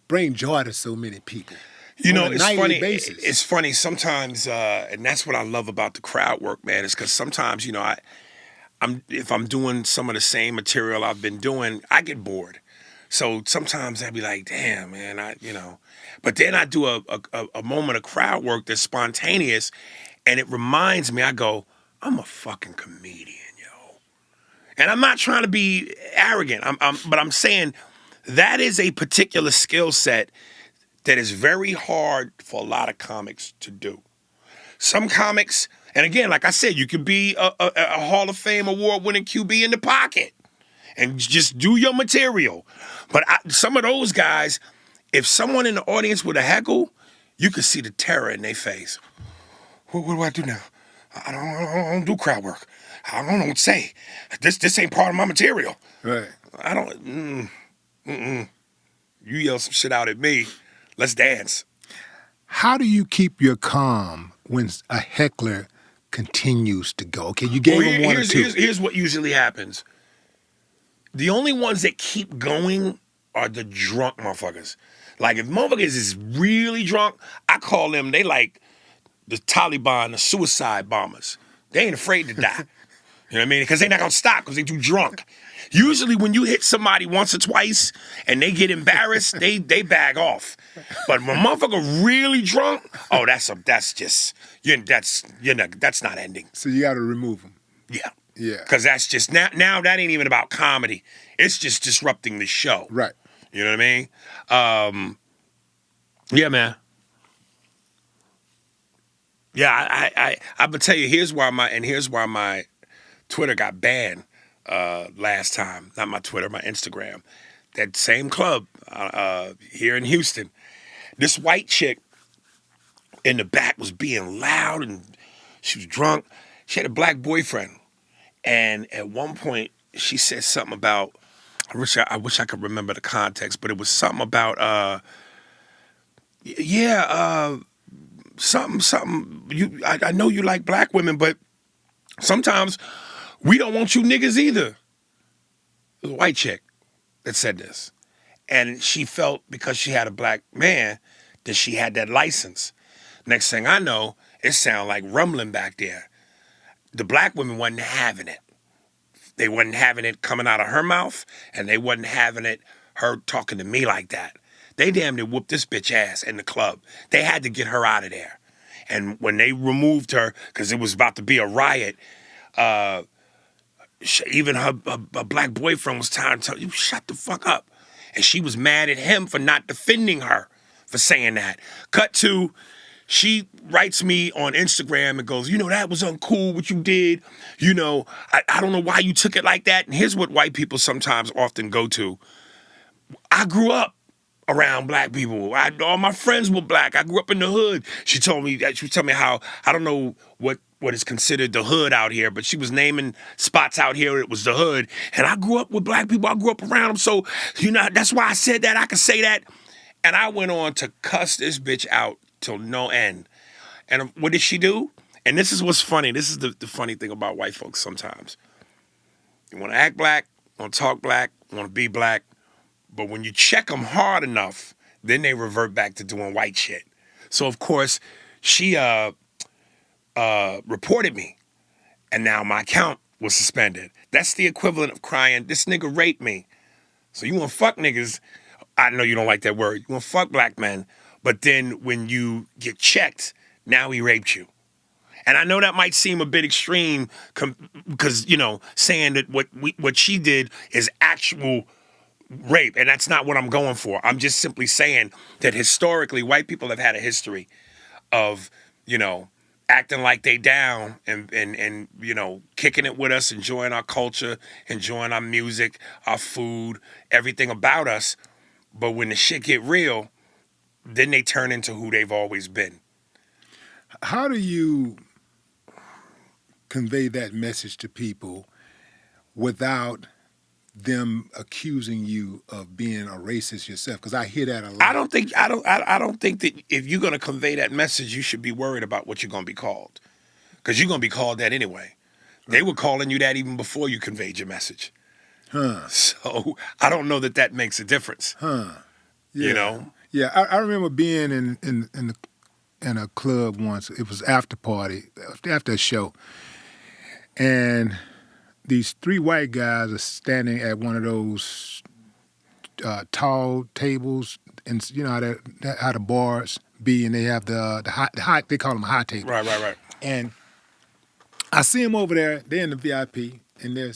bring joy to so many people.
You know,
on a
it's
nightly
funny.
basis.
It's funny sometimes, and that's what I love about the crowd work, man. Is because sometimes, you know, if I'm doing some of the same material I've been doing, I get bored. So sometimes I'd be like, damn, man, But then I do a moment of crowd work that's spontaneous, and it reminds me. I go, I'm a fucking comedian, yo, and I'm not trying to be arrogant. But I'm saying that is a particular skill set that is very hard for a lot of comics to do. Some comics, and again, like I said, you could be a Hall of Fame award-winning QB in the pocket and just do your material. But some of those guys, if someone in the audience would have heckle, you could see the terror in their face. What do I do now? I don't do crowd work. I don't know what to say. This ain't part of my material.
Right.
I don't. You yell some shit out at me. Let's dance.
How do you keep your calm when a heckler continues to go? Okay, you gave him one or two.
Here's what usually happens. The only ones that keep going are the drunk motherfuckers. Like, if motherfuckers is really drunk, I call them, they like the Taliban, the suicide bombers. They ain't afraid to die. You know what I mean? Because they're not going to stop because they too drunk. Usually when you hit somebody once or twice and they get embarrassed, they bag off. But when a motherfucker really drunk, oh, that's not ending.
So you got to remove them.
Yeah.
Yeah.
Because that's just, now that ain't even about comedy. It's just disrupting the show.
Right.
You know what I mean? Yeah, man. Yeah, I'm gonna tell you, here's why my Twitter got banned last time. Not my Twitter, my Instagram. That same club here in Houston. This white chick in the back was being loud and she was drunk. She had a black boyfriend. And at one point she said something about, I wish I could remember the context, but it was something about something. I know you like black women, but sometimes we don't want you niggas either. It was a white chick that said this. And she felt because she had a black man that she had that license. Next thing I know, it sounded like rumbling back there. The black women wasn't having it. They wasn't having it coming out of her mouth, and they wasn't having it her talking to me like that. They damn near whooped this bitch ass in the club. They had to get her out of there. And when they removed her, because it was about to be a riot, even her black boyfriend was trying to tell you, shut the fuck up. And she was mad at him for not defending her for saying that. Cut to, she writes me on Instagram and goes, that was uncool what you did. I don't know why you took it like that. And here's what white people sometimes often go to. I grew up around black people. All my friends were black. I grew up in the hood. She told me how, I don't know what is considered the hood out here, but she was naming spots out here. It was the hood. And I grew up with black people. I grew up around them. So, that's why I said that. I could say that. And I went on to cuss this bitch out till no end. And what did she do? And this is what's funny. This is the funny thing about white folks sometimes. You want to act black, want to talk black, want to be black, but when you check them hard enough, then they revert back to doing white shit. So, of course, she reported me, and now my account was suspended. That's the equivalent of crying, this nigga raped me. So you want to fuck niggas. I know you don't like that word. You want to fuck black men. But then when you get checked, now he raped you. And I know that might seem a bit extreme because, saying that what she did is actual rape. And that's not what I'm going for. I'm just simply saying that historically, white people have had a history of you know, acting like they down and kicking it with us, enjoying our culture, enjoying our music, our food, everything about us. But when the shit get real, then they turn into who they've always been.
How do you convey that message to people without them accusing you of being a racist yourself? Because I hear that a lot.
I don't think that if you're gonna convey that message, you should be worried about what you're gonna be called, because you're gonna be called that anyway. They were calling you that even before you conveyed your message. So I don't know that makes a difference.
Yeah.
You know.
Yeah, I remember being in a club once. It was after a show, and these 3 white guys are standing at one of those tall tables, and you know how the bars be, and they have the high, they call them high tables.
Right.
And I see them over there. They're in the VIP, and they're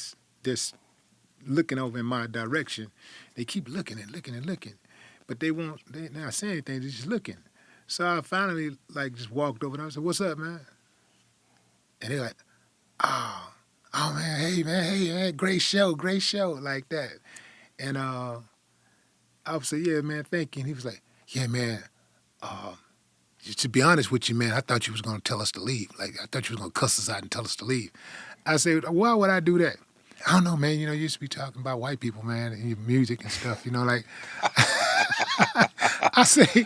looking over in my direction. They keep looking, but they're not saying anything. They're just looking. So I finally just walked over and I said, "What's up, man?" And they're like, "Oh man, hey man, great show," like that. And I would say, "Yeah, man, thank you." And he was like, "Yeah, man, to be honest with you, man, I thought you was gonna tell us to leave. Like I thought you was gonna cuss us out and tell us to leave." I said, "Why would I do that?" "I don't know, man. You know, you used to be talking about white people, man, and your music and stuff. You know, like." I say,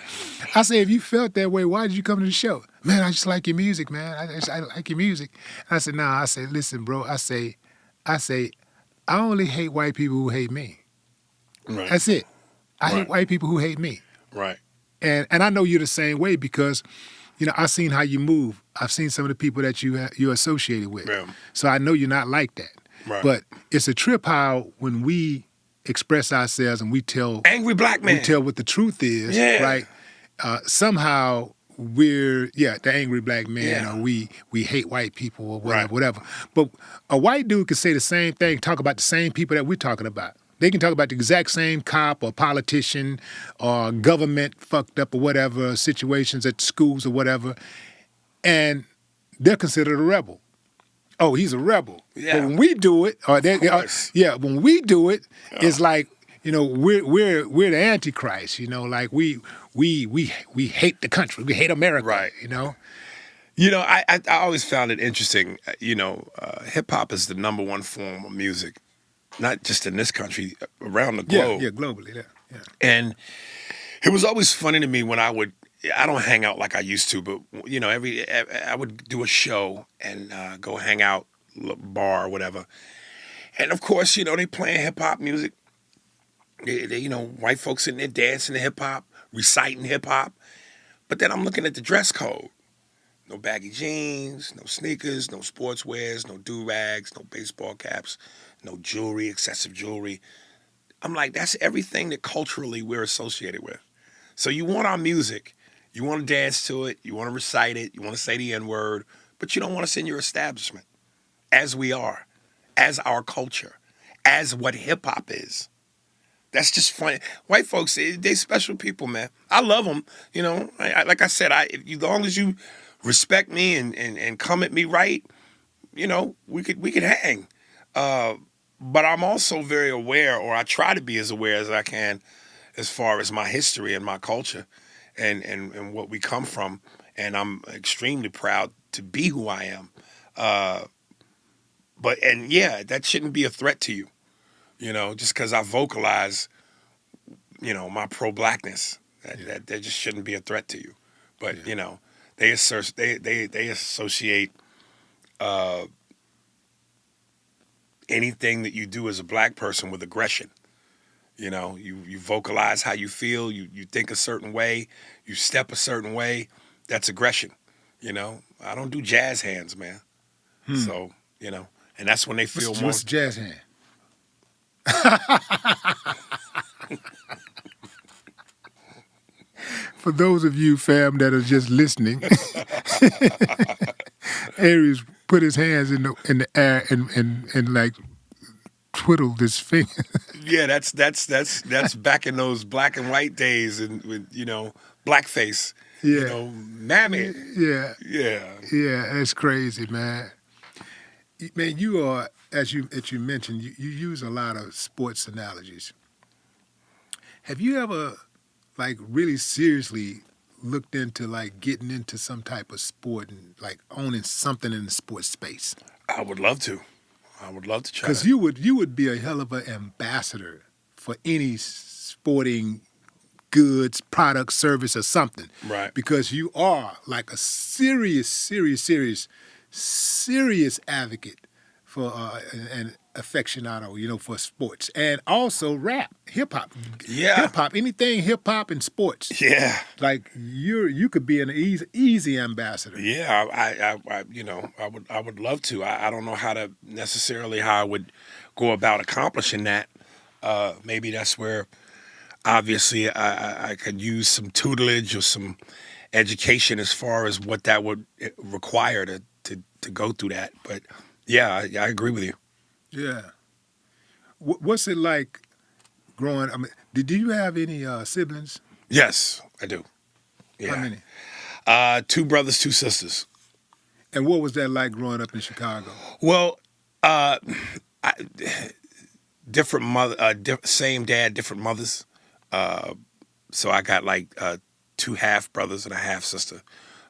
if you felt that way, why did you come to the show? "Man, I just like your music, man. I like your music." And I said, "Nah." I say, "Listen, bro." I say, I only hate white people who hate me.
Right.
That's it. I hate white people who hate me.
Right.
And I know you're the same way because, you know, I've seen how you move. I've seen some of the people that you're associated with.
Yeah.
So I know you're not like that.
Right.
But it's a trip how when we express ourselves and we tell
angry black man,
we tell what the truth is, right? Somehow we're the angry black man, or we hate white people or whatever. But a white dude can say the same thing, talk about the same people that we're talking about. They can talk about the exact same cop or politician or government fucked up or whatever, situations at schools or whatever, and they're considered a rebel. "Oh, he's a rebel."
Yeah.
But when we do it, when we do it, it's like, you know, we're the Antichrist. You know, like we hate the country, we hate America.
Right.
You know.
You know, I always found it interesting. You know, hip hop is the #1 form of music, not just in this country, around the globe.
Yeah, globally. Yeah.
And it was always funny to me when I don't hang out like I used to, but you know, I would do a show and go hang out, bar or whatever, and of course, you know, they playing hip hop music. They you know, white folks in there dancing to hip hop, reciting hip hop, but then I'm looking at the dress code: no baggy jeans, no sneakers, no sports wears, no do rags, no baseball caps, no jewelry, excessive jewelry. I'm like, that's everything that culturally we're associated with. So you want our music. You want to dance to it, you want to recite it, you want to say the N-word, but you don't want us in your establishment, as we are, as our culture, as what hip-hop is. That's just funny. White folks, they special people, man. I love them, you know. Like I said, as long as you respect me and come at me right, you know, we could hang. But I'm also very aware, or I try to be as aware as I can, as far as my history and my culture. And what we come from, and I'm extremely proud to be who I am. But that shouldn't be a threat to you, you know, just because I vocalize, you know, my pro-blackness. That just shouldn't be a threat to you. But you know, they associate anything that you do as a black person with aggression. You know, you vocalize how you feel, you think a certain way, you step a certain way. That's aggression. You know, I don't do jazz hands, man. So, you know, and that's when they feel more.
What's jazz hand? For those of you, fam, that are just listening, Aries put his hands in the air and like twiddled his finger.
Yeah, that's back in those black and white days, and with blackface.
Yeah.
Mammy.
Yeah.
Yeah.
Yeah, that's crazy, man. Man, you are, as you mentioned, you use a lot of sports analogies. Have you ever, like, really seriously looked into, like, getting into some type of sport and, like, owning something in the sports space?
I would love to. I would love to try
Because
to.
you would be a hell of an ambassador for any sporting goods, product, service, or something.
Right.
Because you are like a serious advocate for an aficionado, for sports and also rap, hip hop,
Yeah.
anything hip hop and sports.
Yeah.
Like you could be an easy ambassador.
Yeah, I would love to. I don't know how I would go about accomplishing that. Maybe that's where, obviously, I could use some tutelage or some education as far as what that would require to go through that. But yeah, I agree with you.
Yeah. What's it like growing? I mean, did you have any siblings?
Yes, I do. Yeah.
How many?
2 brothers, 2 sisters.
And what was that like growing up in Chicago?
Well, different mother, same dad, different mothers. So I got like 2 half brothers and a half sister.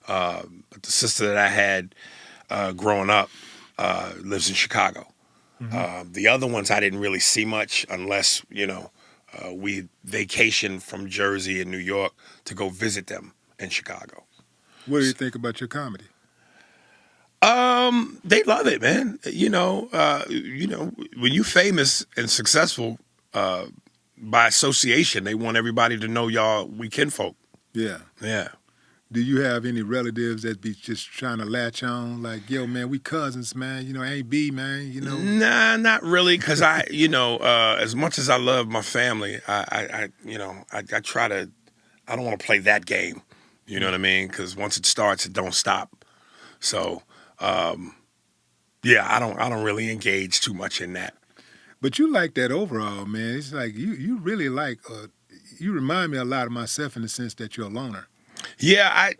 But the sister that I had growing up lives in Chicago. The other ones I didn't really see much unless we vacationed from Jersey and New York to go visit them in Chicago.
What do you think about your comedy?
They love it, man. When you famous and successful, by association, they want everybody to know we kinfolk.
Yeah.
Yeah.
Do you have any relatives that be just trying to latch on, like, yo, man, we cousins, man, AB, man,
Nah, not really, because as much as I love my family, I try to, I don't want to play that game, you know what I mean? Because once it starts, it don't stop. So, yeah, I don't really engage too much in that.
But you like that overall, man. It's like you really like, you remind me a lot of myself in the sense that you're a loner.
Yeah, I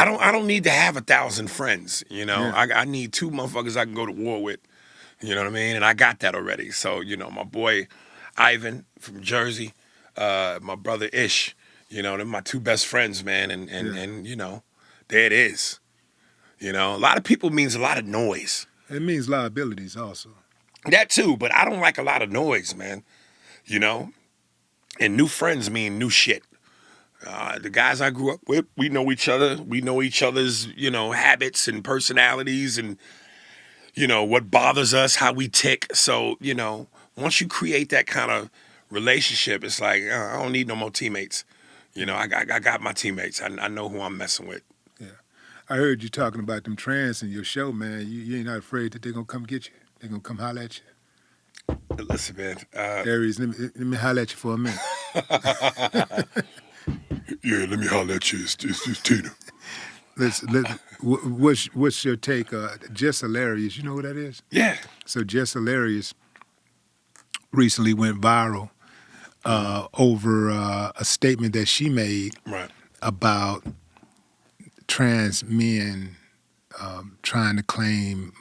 don't need to have 1,000 friends.
Yeah.
I need 2 motherfuckers I can go to war with. You know what I mean? And I got that already. So my boy Ivan from Jersey, my brother Ish. They're my 2 best friends, man. And there it is. A lot of people means a lot of noise.
It means liabilities also.
That too, but I don't like a lot of noise, man. And new friends mean new shit. The guys I grew up with, we know each other. We know each other's, habits and personalities and, what bothers us, how we tick. So, once you create that kind of relationship, it's like, I don't need no more teammates. I got my teammates. I know who I'm messing with.
Yeah. I heard you talking about them trans in your show, man. You ain't not afraid that they're going to come get you. They're going to come holler at you.
Listen, man.
Aries, let me holler at you for a minute.
Yeah, let me holler at you. It's Tina.
What's your take? Jess Hilarious, you know who that is?
Yeah.
So Jess Hilarious recently went viral over a statement that she made
Right.
about trans men trying to claim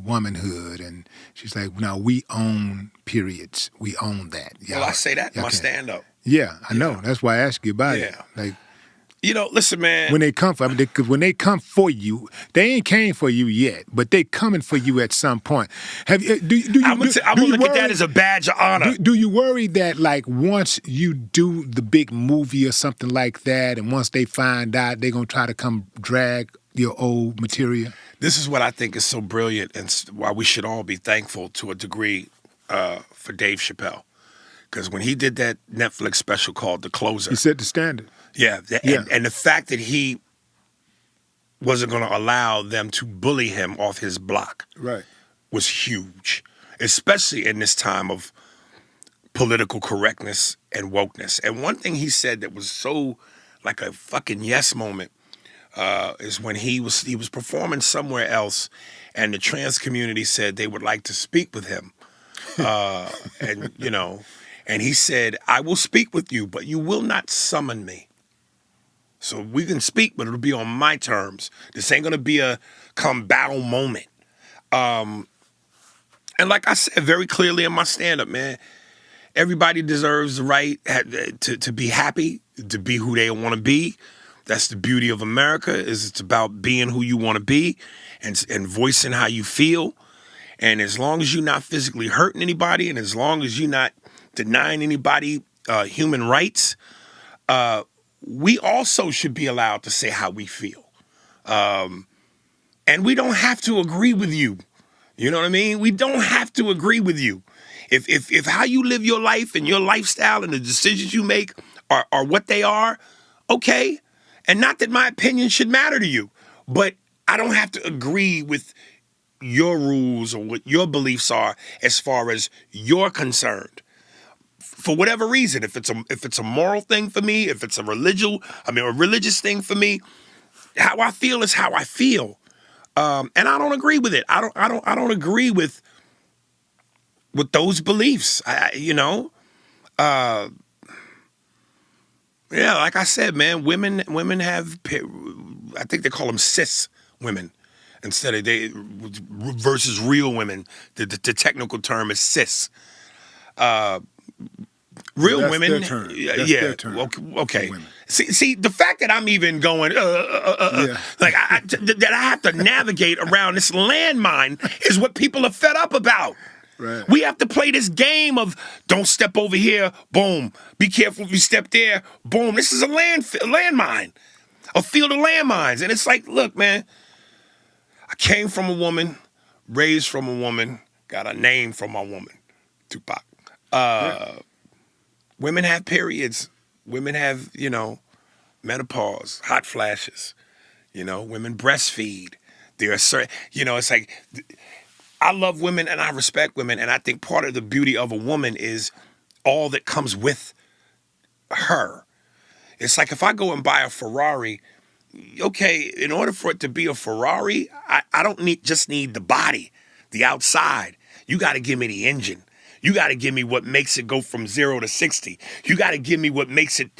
womanhood, and she's like, "Now we own periods. We own that."
Well, I say that in my
can't.
stand-up.
Yeah, I know. That's why I asked you about it.
Yeah.
Like,
listen, man.
when they come for, because when they come for you, they ain't came for you yet, but they coming for you at some point. Have you?
I'm gonna look at that as a badge of honor.
Do you worry that, like, once you do the big movie or something like that, and once they find out, they're gonna try to come drag your old material?
This is what I think is so brilliant, and why we should all be thankful to a degree for Dave Chapelle. Because when he did that Netflix special called The Closer,
He set the standard.
yeah,
Yeah.
And the fact that he wasn't going to allow them to bully him off his block
Right.
was huge, especially in this time of political correctness and wokeness. And one thing he said that was so like a fucking yes moment is when he was performing somewhere else, and the trans community said they would like to speak with him. And and he said, "I will speak with you, but you will not summon me. So we can speak, but it'll be on my terms. This ain't gonna be a come battle moment." And like I said very clearly in my stand-up, man, everybody deserves the right to be happy, to be who they want to be. That's the beauty of America. Is it's about being who you want to be, and voicing how you feel. And as long as you're not physically hurting anybody, and as long as you're not denying anybody human rights, we also should be allowed to say how we feel. And we don't have to agree with you. You know what I mean? We don't have to agree with you. If how you live your life and your lifestyle and the decisions you make are what they are, okay. And not that my opinion should matter to you, but I don't have to agree with your rules or what your beliefs are as far as you're concerned. For whatever reason, if it's a moral thing for me, if it's a religious thing for me, how I feel is how I feel. And I don't agree with it. I don't agree with those beliefs. Yeah, like I said, man, women have, I think they call them cis women instead of versus real women. The technical term is cis. Real
That's
women,
their term. That's
yeah,
their term
okay.
for women.
See, the fact that I'm even going,
Yeah.
like that I have to navigate around this landmine is what people are fed up about.
Right.
We have to play this game of don't step over here, boom. Be careful if you step there, boom. This is a landmine, a field of landmines, and it's like, look, man, I came from a woman, raised from a woman, got a name from my woman, Tupac.
Yeah.
Women have periods. Women have, menopause, hot flashes. Women breastfeed. There are certain, it's like, I love women and I respect women. And I think part of the beauty of a woman is all that comes with her. It's like if I go and buy a Ferrari, okay, in order for it to be a Ferrari, I don't just need the body, the outside. You got to give me the engine. You got to give me what makes it go from 0 to 60. You got to give me what makes it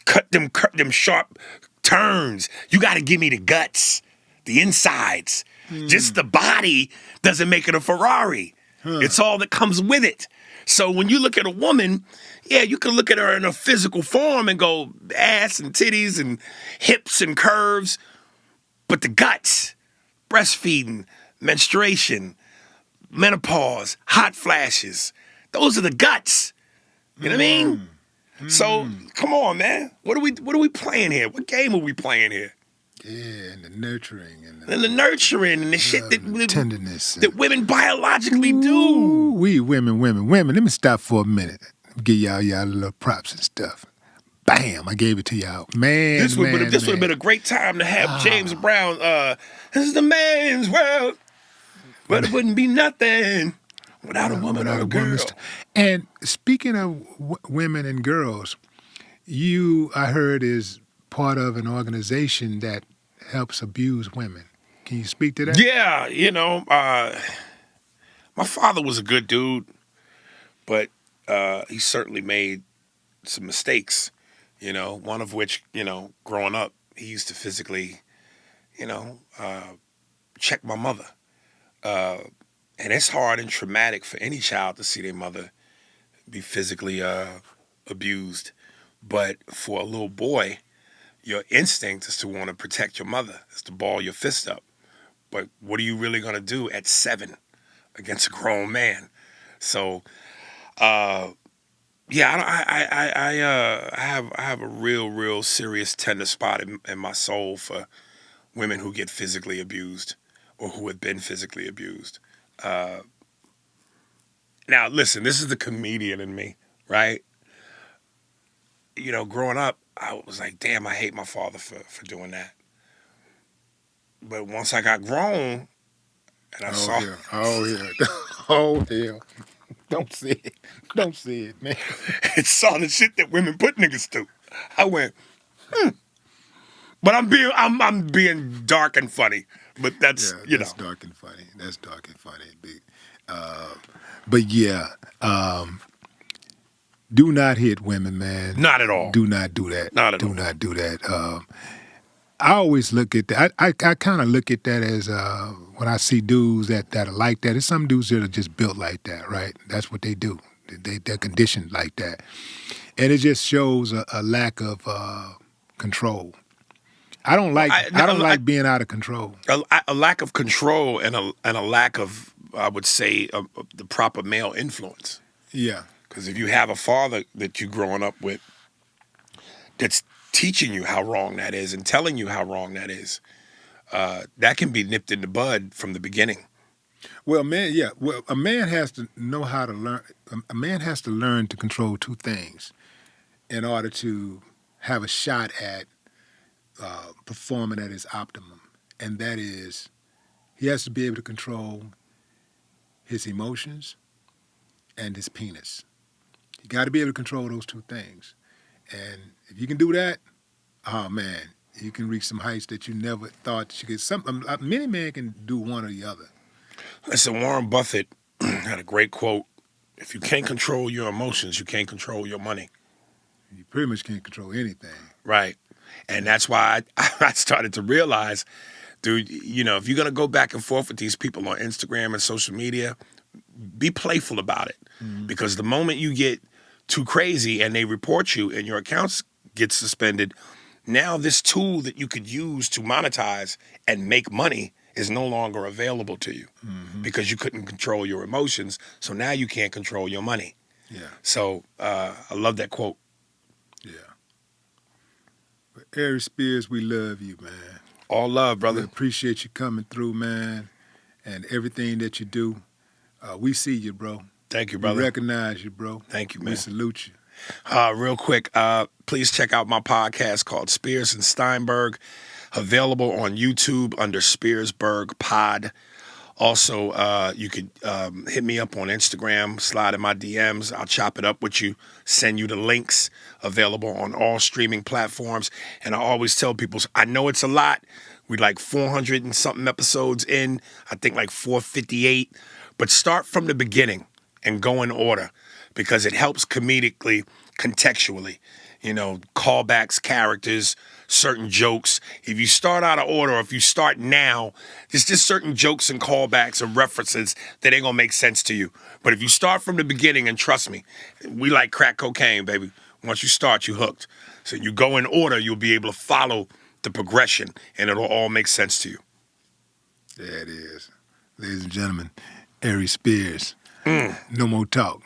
cut them sharp turns. You got to give me the guts, the insides. Just the body doesn't make it a Ferrari. It's all that comes with it. So when you look at a woman, yeah, you can look at her in a physical form and go ass and titties and hips and curves, but the guts, breastfeeding, menstruation, menopause, hot flashes, those are the guts. You know what I mean? So come on, man. What are we playing here? What game are we playing here?
Yeah, and the nurturing and
the nurturing and the shit that
tenderness
that women biologically do.
We women. Let me stop for a minute. Give y'all little props and stuff. Bam! I gave it to y'all, man.
This would have been a great time to have James Brown. This is the man's world, but it wouldn't be nothing without a woman or a girl.
And speaking of women and girls, I heard, is part of an organization that helps abuse women. Can you speak to that?
Yeah, my father was a good dude, but he certainly made some mistakes. One of which, growing up, he used to physically, check my mother. And it's hard and traumatic for any child to see their mother be physically abused. But for a little boy, your instinct is to want to protect your mother, is to ball your fist up. But what are you really going to do at 7 against a grown man? So, yeah, I have a real serious tender spot in my soul for women who get physically abused or who have been physically abused. Now, listen, this is the comedian in me, right? Growing up, I was like, damn, I hate my father for doing that. But once I got grown and I saw...
Oh, hell. Don't say it, man.
and saw the shit that women put niggas through, I went, But I'm being dark and funny. But that's,
That's dark and funny. That's dark and funny. But yeah, do not hit women, man.
Not at all.
Do not do that.
Not at all.
Do not do that. I always look at that. I kind of look at that as when I see dudes that are like that. There's some dudes that are just built like that, right? That's what they do. They're conditioned like that, and it just shows a lack of control. I don't like being out of control.
A lack of control and a lack of, I would say, the proper male influence.
Yeah.
Because if you have a father that you're growing up with that's teaching you how wrong that is and telling you how wrong that is, that can be nipped in the bud from the beginning.
Well, man, yeah. Well, a man has to know how to learn. A man has to learn to control two things in order to have a shot at performing at his optimum, and that is, he has to be able to control his emotions and his penis. You got to be able to control those two things, and if you can do that, oh man, you can reach some heights that you never thought you could. Many men can do one or the other.
Listen, Warren Buffett had a great quote: "If you can't control your emotions, you can't control your money."
You pretty much can't control anything.
Right. And that's why I started to realize, dude, you know, if you're going to go back and forth with these people on Instagram and social media, be playful about it. Mm-hmm. Because the moment you get too crazy and they report you and your accounts get suspended, now this tool that you could use to monetize and make money is no longer available to you because you couldn't control your emotions. So now you can't control your money.
Yeah.
So I love that quote.
Yeah. But Aries Spears, we love you, man.
All love, brother.
We appreciate you coming through, man, and everything that you do. We see you, bro.
Thank you, brother.
We recognize you, bro.
Thank you, man.
We salute you.
Real quick, please check out my podcast called Spears and Steinberg, available on YouTube under Spearsberg Pod. Also, you could hit me up on Instagram, slide in my DMs. I'll chop it up with you, send you the links, available on all streaming platforms. And I always tell people, I know it's a lot. We like 400 and something episodes in, I think like 458. But start from the beginning and go in order because it helps comedically, contextually. You know, callbacks, characters, certain jokes. If you start out of order, or if you start now, there's just certain jokes and callbacks and references that ain't gonna make sense to you. But if you start from the beginning, and trust me, we like crack cocaine, baby. Once you start, you hooked. So you go in order, you'll be able to follow the progression, and it'll all make sense to you.
There it is. Ladies and gentlemen, Aries Spears. No more talk.